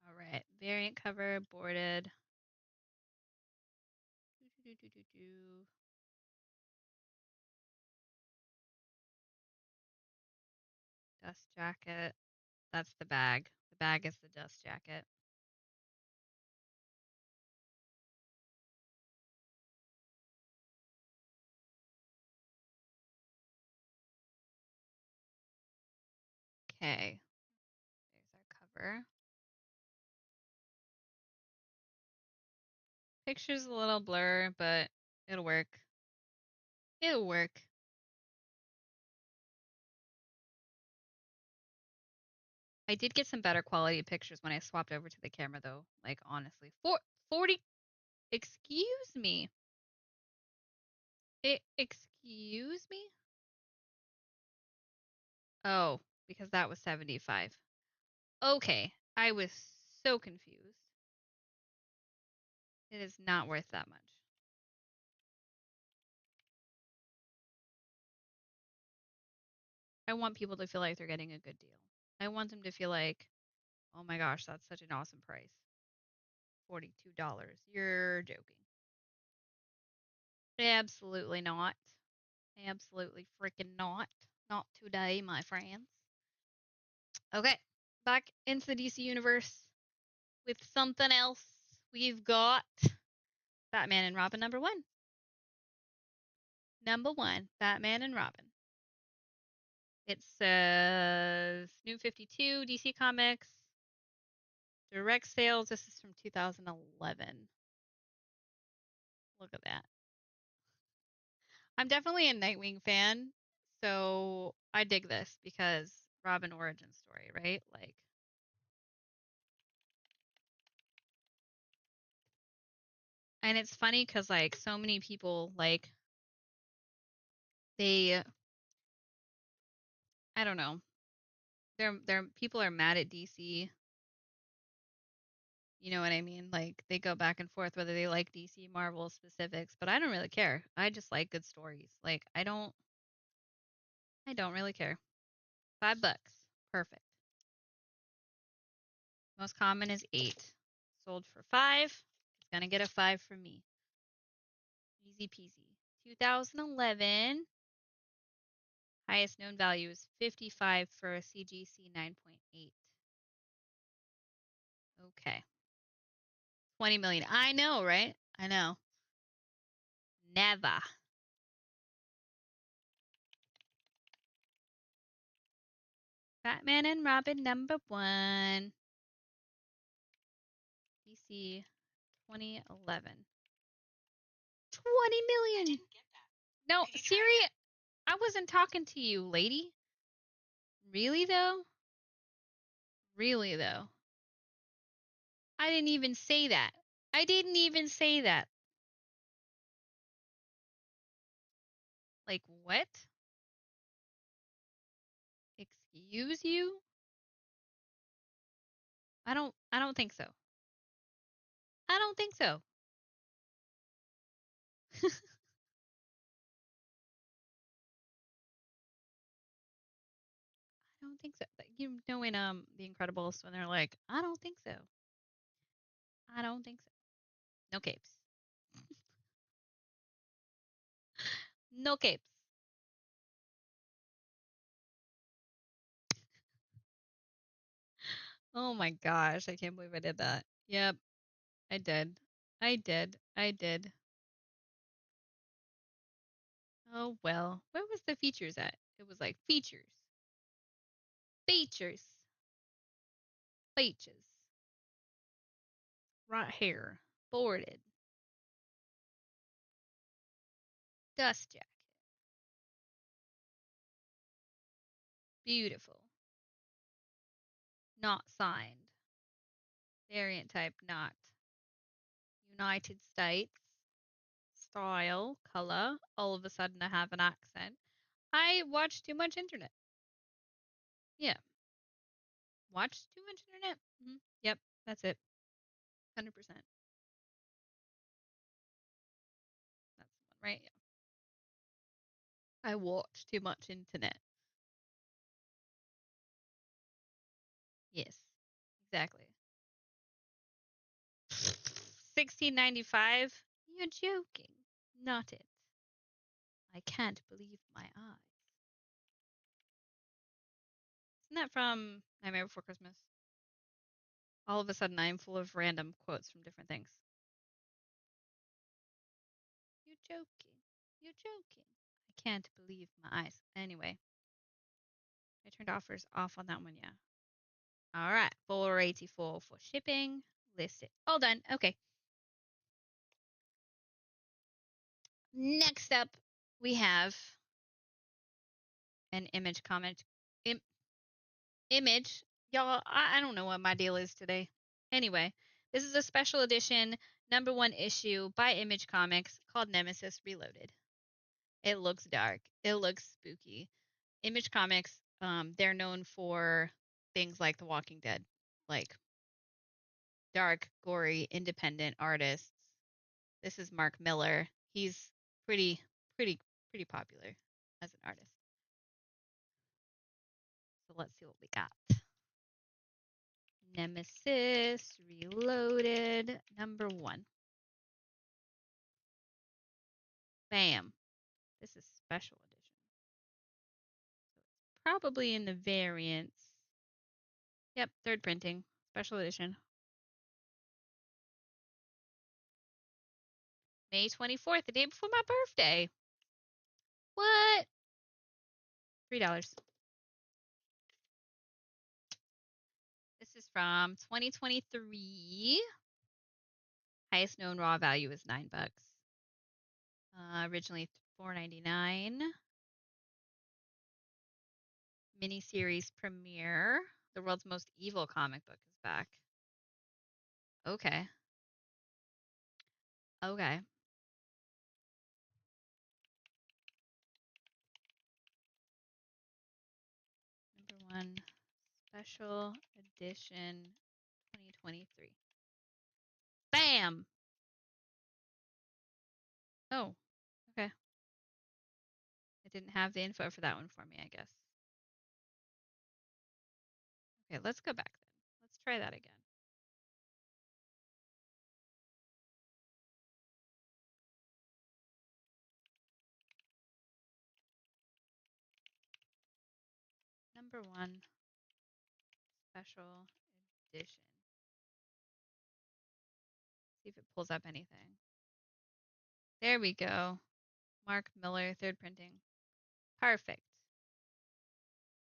All right. Variant cover, boarded. Dust jacket. That's the bag. The bag is the dust jacket. Okay. There's our cover. Picture's a little blur, but it'll work. It'll work. I did get some better quality pictures when I swapped over to the camera, though. Like, honestly. 40. Excuse me. Excuse me? Oh, because that was 75. Okay. I was so confused. It is not worth that much. I want people to feel like they're getting a good deal. I want them to feel like, oh my gosh, that's such an awesome price. $42. You're joking. Absolutely not. Absolutely freaking not. Not today, my friends. Okay, back into the DC universe with something else. We've got Batman and Robin number 1. Number 1, Batman and Robin. It says New 52, DC Comics. Direct sales. This is from 2011. Look at that. I'm definitely a Nightwing fan, so I dig this because Robin origin story, right? Like, and it's funny because like so many people like they, I don't know, they're people are mad at DC. You know what I mean? Like they go back and forth whether they like DC, Marvel specifics, but I don't really care. I just like good stories. Like I don't really care. $5. Perfect. Most common is 8. Sold for 5. It's gonna get a 5 from me. Easy peasy. 2011. Highest known value is 55 for a CGC 9.8. Okay. 20 million. I know, right? I know. Never. Batman and Robin number 1. DC 2011. 20 million. No, Siri, I wasn't talking to you, lady. Really though? Really though? I didn't even say that. I didn't even say that. Like what? Excuse you? I don't think so. I don't think so. I don't think so. Like, you know in The Incredibles when they're like, I don't think so. I don't think so. No capes. No capes. Oh my gosh, I can't believe I did that. Yep, I did. I did. I did. Oh well. Where was the features at? It was like features. Features. Features. Right here. Boarded. Dust jacket. Beautiful. Not signed. Variant type not. United States. Style. Color. All of a sudden I have an accent. I watch too much internet. Yeah. Watch too much internet? Yep. That's it. 100%. That's the one, right? Yeah. I watch too much internet. Yes. Exactly. 1695? You're joking. Not it. I can't believe my eyes. Isn't that from Nightmare Before Christmas? All of a sudden, I am full of random quotes from different things. You're joking. You're joking. I can't believe my eyes. Anyway. I turned offers off on that one, yeah. All right, 484 for shipping. List it. All done. Okay. Next up, we have an image comment. Image. Y'all, I don't know what my deal is today. Anyway, this is a special edition #1 issue by Image Comics called Nemesis Reloaded. It looks dark. It looks spooky. Image Comics, they're known for things like The Walking Dead, like dark, gory, independent artists. This is Mark Miller. He's pretty, pretty, pretty popular as an artist. So let's see what we got. Nemesis Reloaded #1. Bam. This is special edition. So it's probably in the variants. Yep, third printing. Special edition. May 24th, the day before my birthday. What? $3. This is from 2023. Highest known raw value is $9. Originally $4.99. Miniseries premiere. The world's most evil comic book is back. Okay. Okay. #1 special edition 2023. Bam! Oh, okay. It didn't have the info for that one for me, I guess. Okay, let's go back then. Let's try that again. #1 special edition. See if it pulls up anything. There we go. Mark Miller, third printing. Perfect.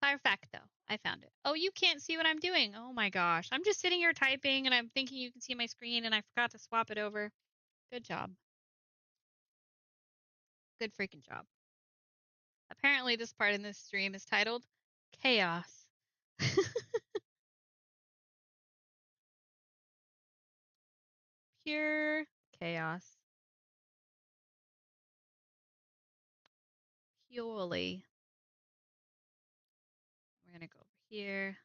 Perfecto. I found it. Oh, you can't see what I'm doing. Oh my gosh. I'm just sitting here typing and I'm thinking you can see my screen and I forgot to swap it over. Good job. Good freaking job. Apparently this part in this stream is titled Chaos. Pure chaos. Purely. We're going to go over here,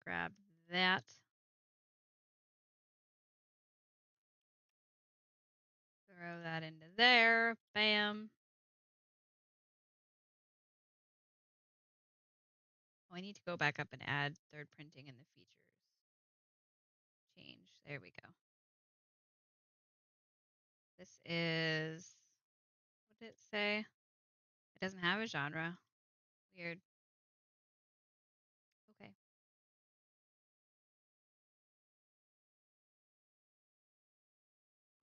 grab that. Throw that into there. Bam. Oh, I need to go back up and add third printing in the features. Change. There we go. This is, what did it say? It doesn't have a genre. Weird. Okay.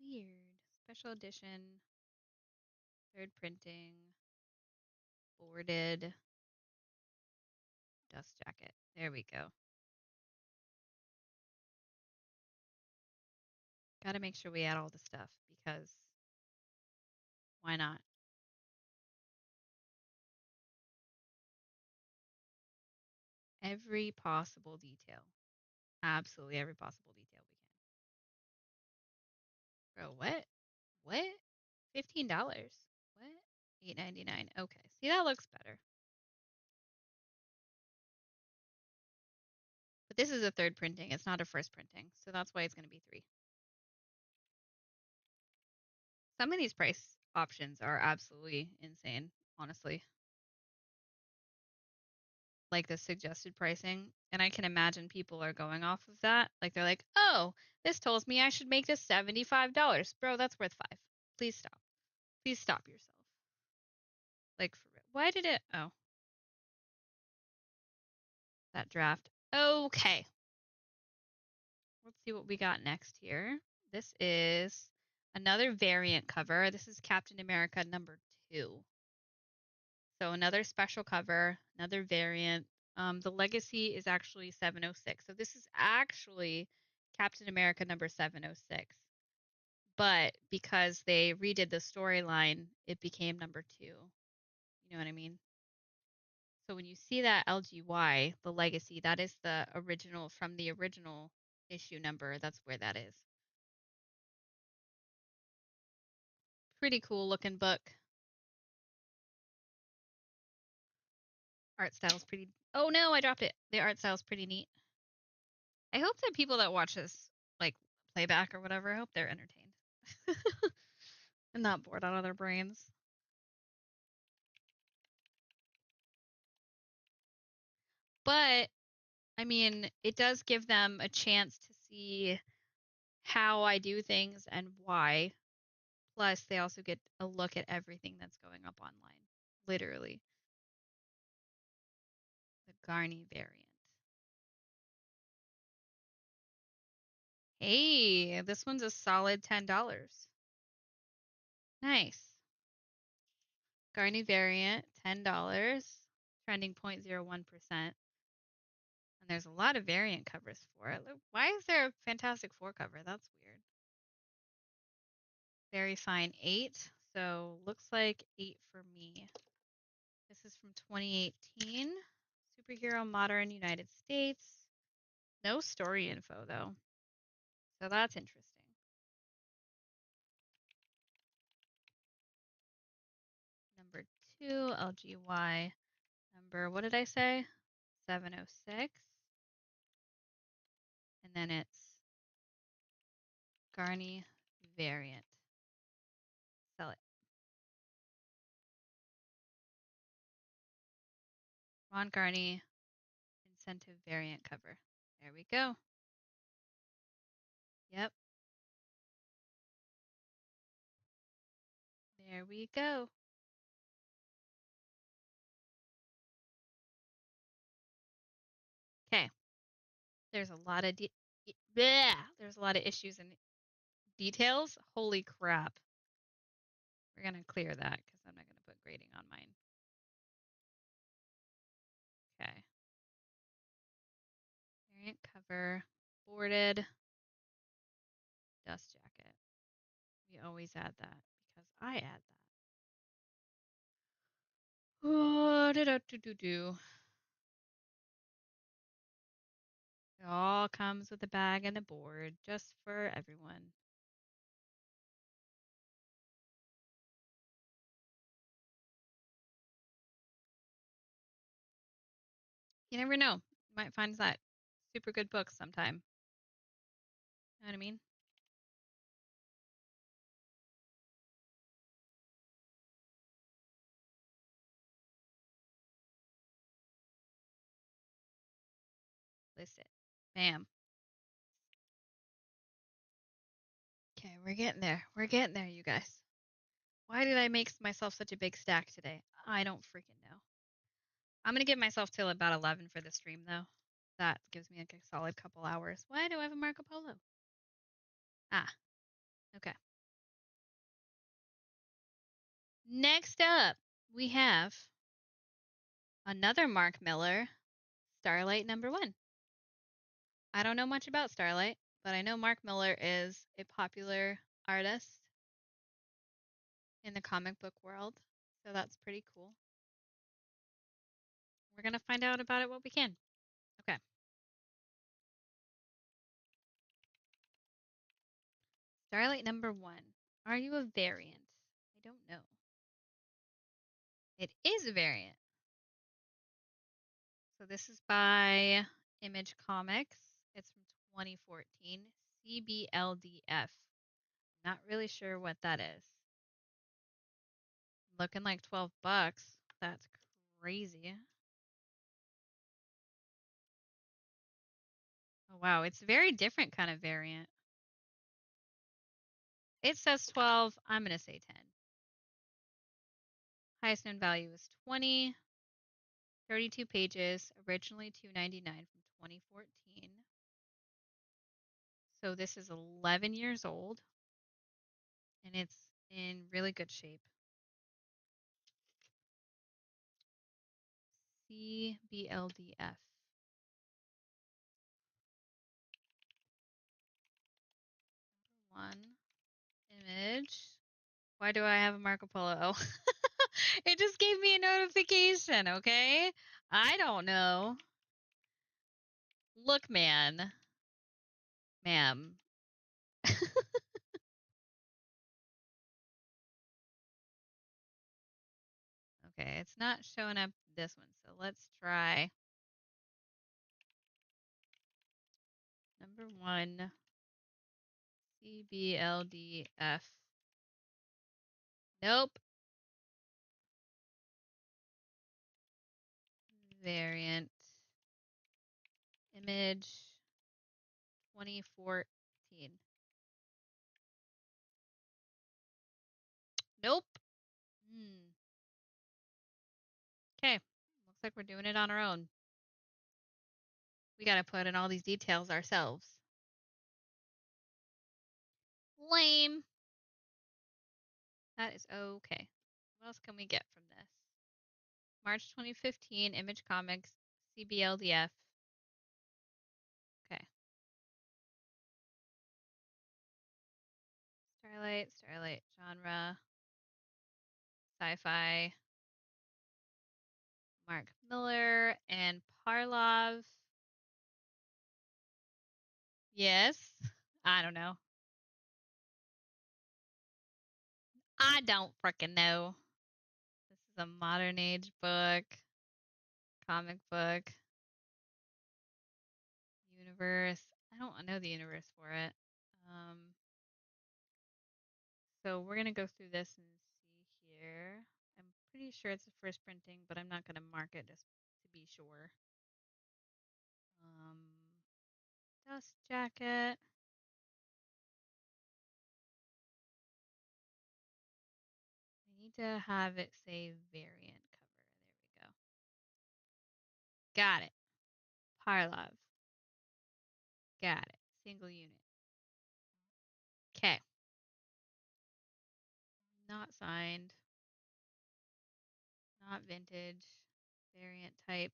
Weird. Special edition. Third printing. Boarded. Dust jacket. There we go. Got to make sure we add all the stuff because why not? Every possible detail. Absolutely every possible detail we can. Bro, what? What? $15. What? $8.99. Okay. See, that looks better. But this is a third printing. It's not a first printing. So that's why it's going to be $3. Some of these price options are absolutely insane, honestly. Like the suggested pricing. And I can imagine people are going off of that. Like they're like, oh, this tells me I should make this $75. Bro, that's worth 5. Please stop. Please stop yourself. Like for real. Why did it? Oh. That draft. Okay. Let's see what we got next here. This is another variant cover. This is Captain America #2. So another special cover, another variant. The legacy is actually 706. So this is actually Captain America number 706. But because they redid the storyline, it became number 2. You know what I mean? So when you see that LGY, the legacy, that is the original from the original issue number. That's where that is. Pretty cool looking book. Art style's pretty. Oh no, I dropped it. The art style's pretty neat. I hope that people that watch this, like playback or whatever, I hope they're entertained and not bored out of their brains. But I mean, it does give them a chance to see how I do things and why. Plus, they also get a look at everything that's going up online. Literally. The Garni variant. Hey, this one's a solid $10. Nice. Garni variant, $10. Trending 0.01%. And there's a lot of variant covers for it. Why is there a Fantastic Four cover? That's weird. Very fine 8. So looks like 8 for me. This is from 2018. Superhero Modern United States. No story info though. So that's interesting. Number 2, LGY. Number, what did I say? 706. And then it's Garni variant. Sell it. Ron Garni incentive variant cover. There we go. Yep. There we go. Okay. There's a lot of there's a lot of issues and details. Holy crap. We're going to clear that because I'm not going to put grading on mine. Okay. Variant cover, boarded, dust jacket. We always add that because I add that. Oh, do. It all comes with a bag and a board just for everyone. You never know. You might find that super good book sometime. You know what I mean? List it. Bam. Okay, we're getting there. We're getting there, you guys. Why did I make myself such a big stack today? I don't freaking know. I'm going to give myself till about 11 for the stream, though. That gives me like a solid couple hours. Why do I have a Marco Polo? Ah, okay. Next up, we have another Mark Miller, Starlight #1. I don't know much about Starlight, but I know Mark Miller is a popular artist in the comic book world, so that's pretty cool. We're going to find out about it what we can. Okay. Starlight #1. Are you a variant? I don't know. It is a variant. So this is by Image Comics. It's from 2014. CBLDF. Not really sure what that is. Looking like $12. That's crazy. Oh, wow. It's a very different kind of variant. It says 12. I'm going to say 10. Highest known value is 20. 32 pages. Originally $2.99 from 2014. So this is 11 years old. And it's in really good shape. CBLDF. One image. Why do I have a Marco Polo? Oh, it just gave me a notification, okay? I don't know. Look, man. Ma'am. Okay, it's not showing up this one, so let's try number 1, CBLDF. Nope. Variant. Image 2014. Nope. Okay. Looks like we're doing it on our own. We got to put in all these details ourselves. Lame. That is okay. What else can we get from this? March 2015, Image Comics, CBLDF. Okay. Starlight, genre, sci-fi, Mark Miller, and Parlov. Yes. I don't know. I don't frickin' know. This is a modern age book, comic book, universe. I don't know the universe for it. So we're going to go through this and see here. I'm pretty sure it's the first printing, but I'm not going to mark it just to be sure. Dust jacket. I need to have it say variant cover. There we go. Got it. Parlov. Got it. Single unit. Okay. Not signed. Not vintage. Variant type.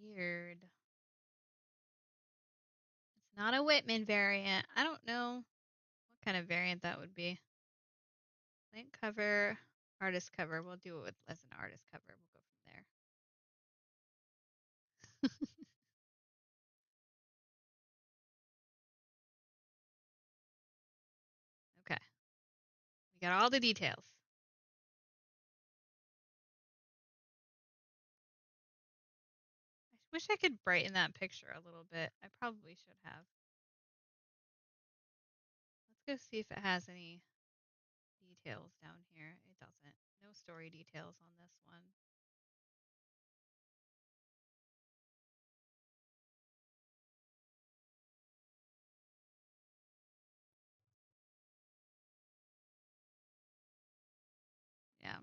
Weird. It's not a Whitman variant. I don't know what kind of variant that would be. Link cover, artist cover. We'll do it as an artist cover. We'll go from there. Okay. We got all the details. I wish I could brighten that picture a little bit. I probably should have. Let's go see if it has any details down here. It doesn't. No story details on this one. Yeah.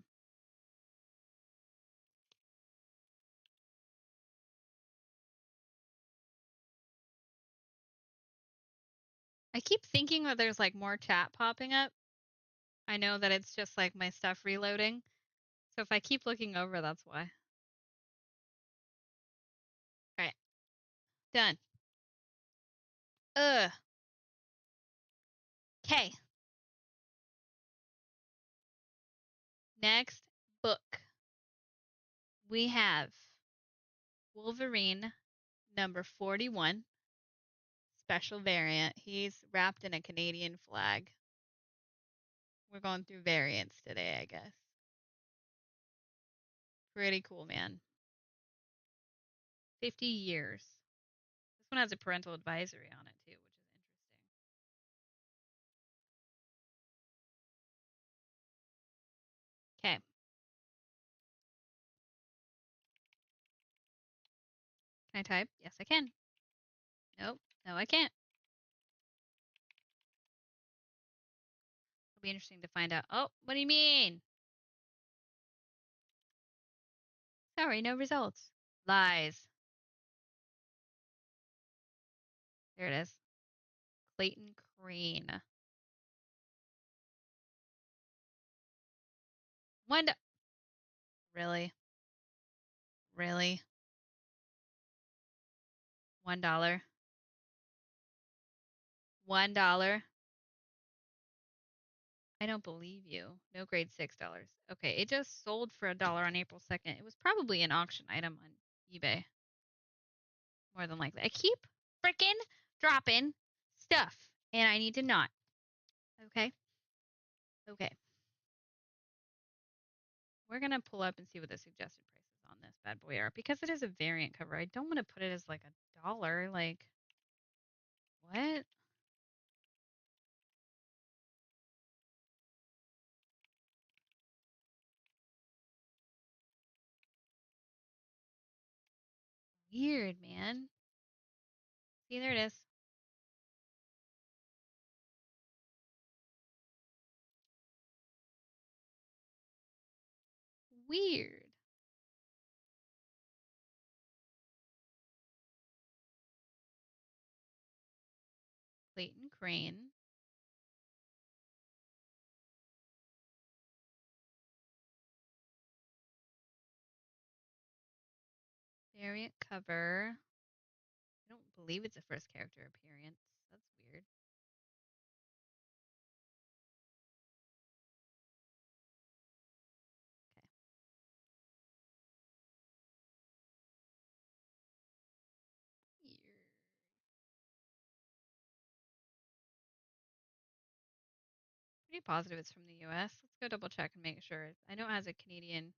I keep thinking that there's like more chat popping up. I know that it's just like my stuff reloading. So if I keep looking over, that's why. All right. Done. Ugh. Okay. Next book. We have Wolverine number 41, special variant. He's wrapped in a Canadian flag. We're going through variants today, I guess. Pretty cool, man. 50 years. This one has a parental advisory on it, too, which is interesting. Okay. Can I type? Yes, I can. Nope. No, I can't. It'll be interesting to find out. Oh, what do you mean? Sorry, no results. Lies. There it is. Clayton Crane. $1. Really? Really? $1. $1. I don't believe you. No grade $6. Okay, it just sold for $1 on April 2nd. It was probably an auction item on eBay. More than likely. I keep freaking dropping stuff, and I need to not. Okay? Okay. We're going to pull up and see what the suggested prices on this bad boy are, because it is a variant cover. I don't want to put it as like $1. Like, what? Weird, man. See, there it is. Weird. Clayton Crane. Variant cover. I don't believe it's a first character appearance. That's weird. Okay. Weird. Pretty positive it's from the US. Let's go double check and make sure. I know it has a Canadian,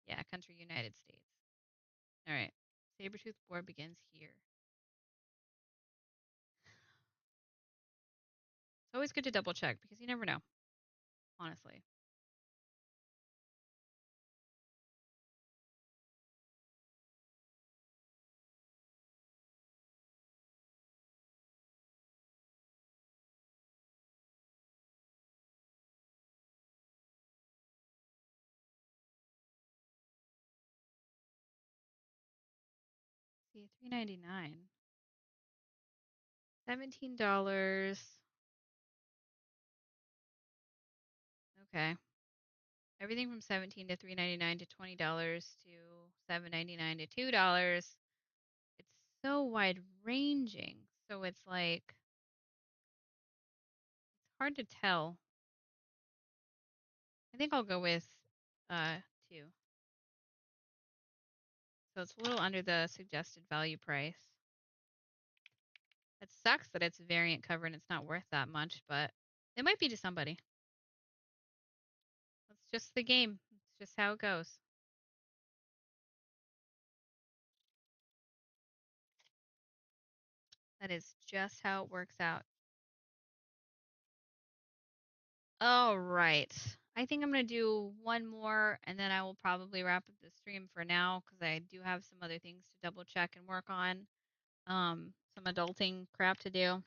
yeah, country, United States. All right. Sabertooth boar begins here. It's always good to double check because you never know, honestly. See, $3.99. $17. Okay. Everything from $17 to $3.99 to $20 to $7.99 to $2. It's so wide ranging. So it's like it's hard to tell. I think I'll go with 2. So it's a little under the suggested value price. It sucks that it's a variant cover and it's not worth that much, but it might be to somebody. That's just the game. It's just how it goes. That is just how it works out. All right. I think I'm going to do one more and then I will probably wrap up the stream for now because I do have some other things to double check and work on. Some adulting crap to do.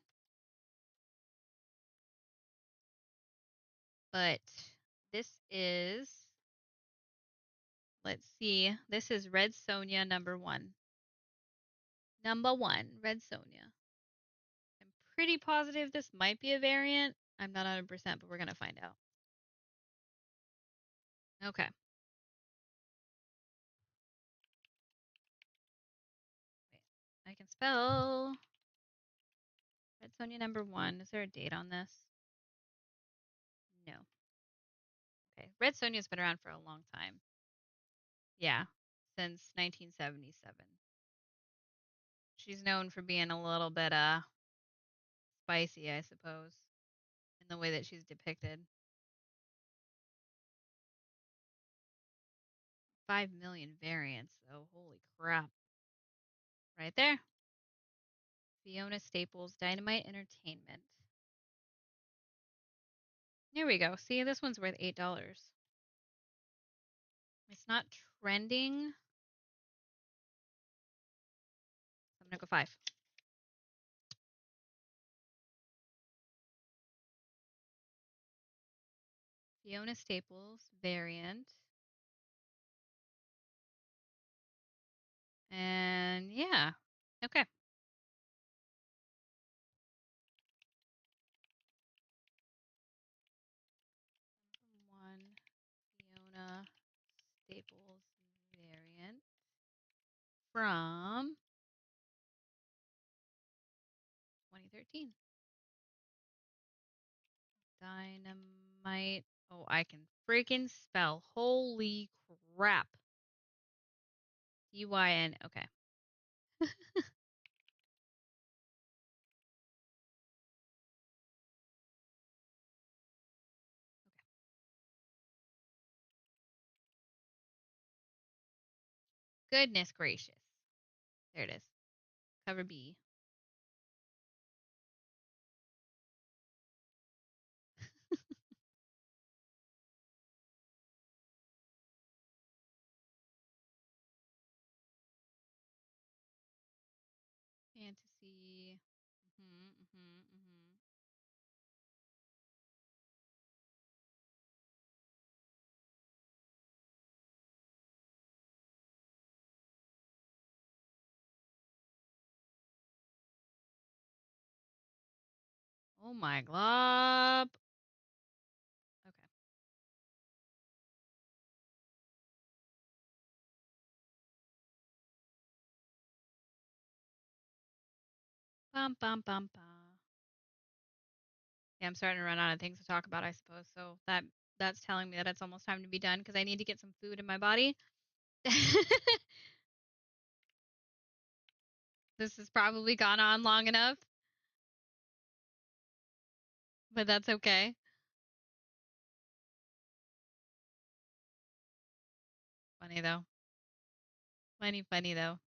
But this is, let's see, this is Red Sonja number 1. Number 1, Red Sonja. I'm pretty positive this might be a variant. I'm not 100%, but we're going to find out. Okay. Wait, I can spell. Red Sonja number 1. Is there a date on this? No. Okay. Red Sonja's been around for a long time. Yeah, since 1977. She's known for being a little bit spicy, I suppose, in the way that she's depicted. 5 million variants, though. Holy crap. Right there. Fiona Staples, Dynamite Entertainment. Here we go. See, this one's worth $8. It's not trending. I'm going to go 5. Fiona Staples, variant. And yeah. Okay. One, Staples variant from 2013. Dynamite. Oh, I can freaking spell. Holy crap. DYN. Okay. Goodness gracious. There it is. Cover B. Fantasy. Mm-hmm. Oh my glob. Okay. Bum bum bum bum. Yeah, I'm starting to run out of things to talk about, I suppose. So that's telling me that it's almost time to be done because I need to get some food in my body. This has probably gone on long enough, but that's okay. Funny though. Funny though.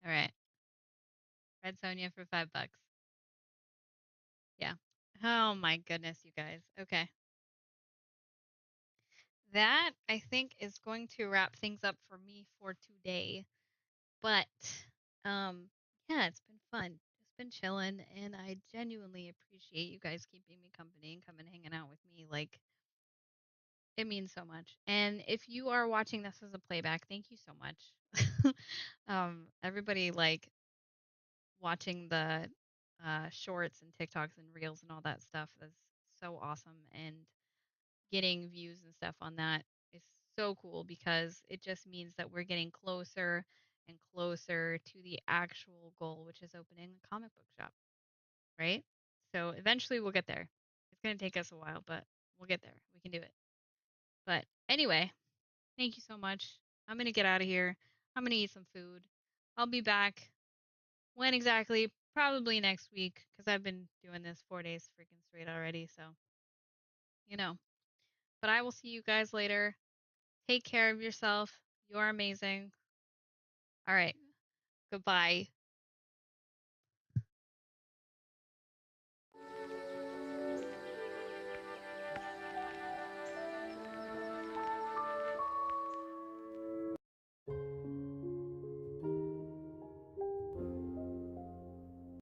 All right. Red Sonia for $5. Yeah. Oh my goodness, you guys. Okay. That I think is going to wrap things up for me for today. But yeah, it's been fun. It's been chilling, and I genuinely appreciate you guys keeping me company and coming hanging out with me. Like, it means so much. And if you are watching this as a playback, thank you so much. Everybody like watching the shorts and TikToks and reels and all that stuff. That's so awesome. And getting views and stuff on that is so cool because it just means that we're getting closer and closer to the actual goal, which is opening a comic book shop, right? So eventually we'll get there. It's going to take us a while, but we'll get there. We can do it. But anyway, thank you so much. I'm going to get out of here. I'm going to eat some food. I'll be back. When exactly? Probably next week because I've been doing this 4 days freaking straight already. So, you know. But I will see you guys later. Take care of yourself. You're amazing. All right. Goodbye.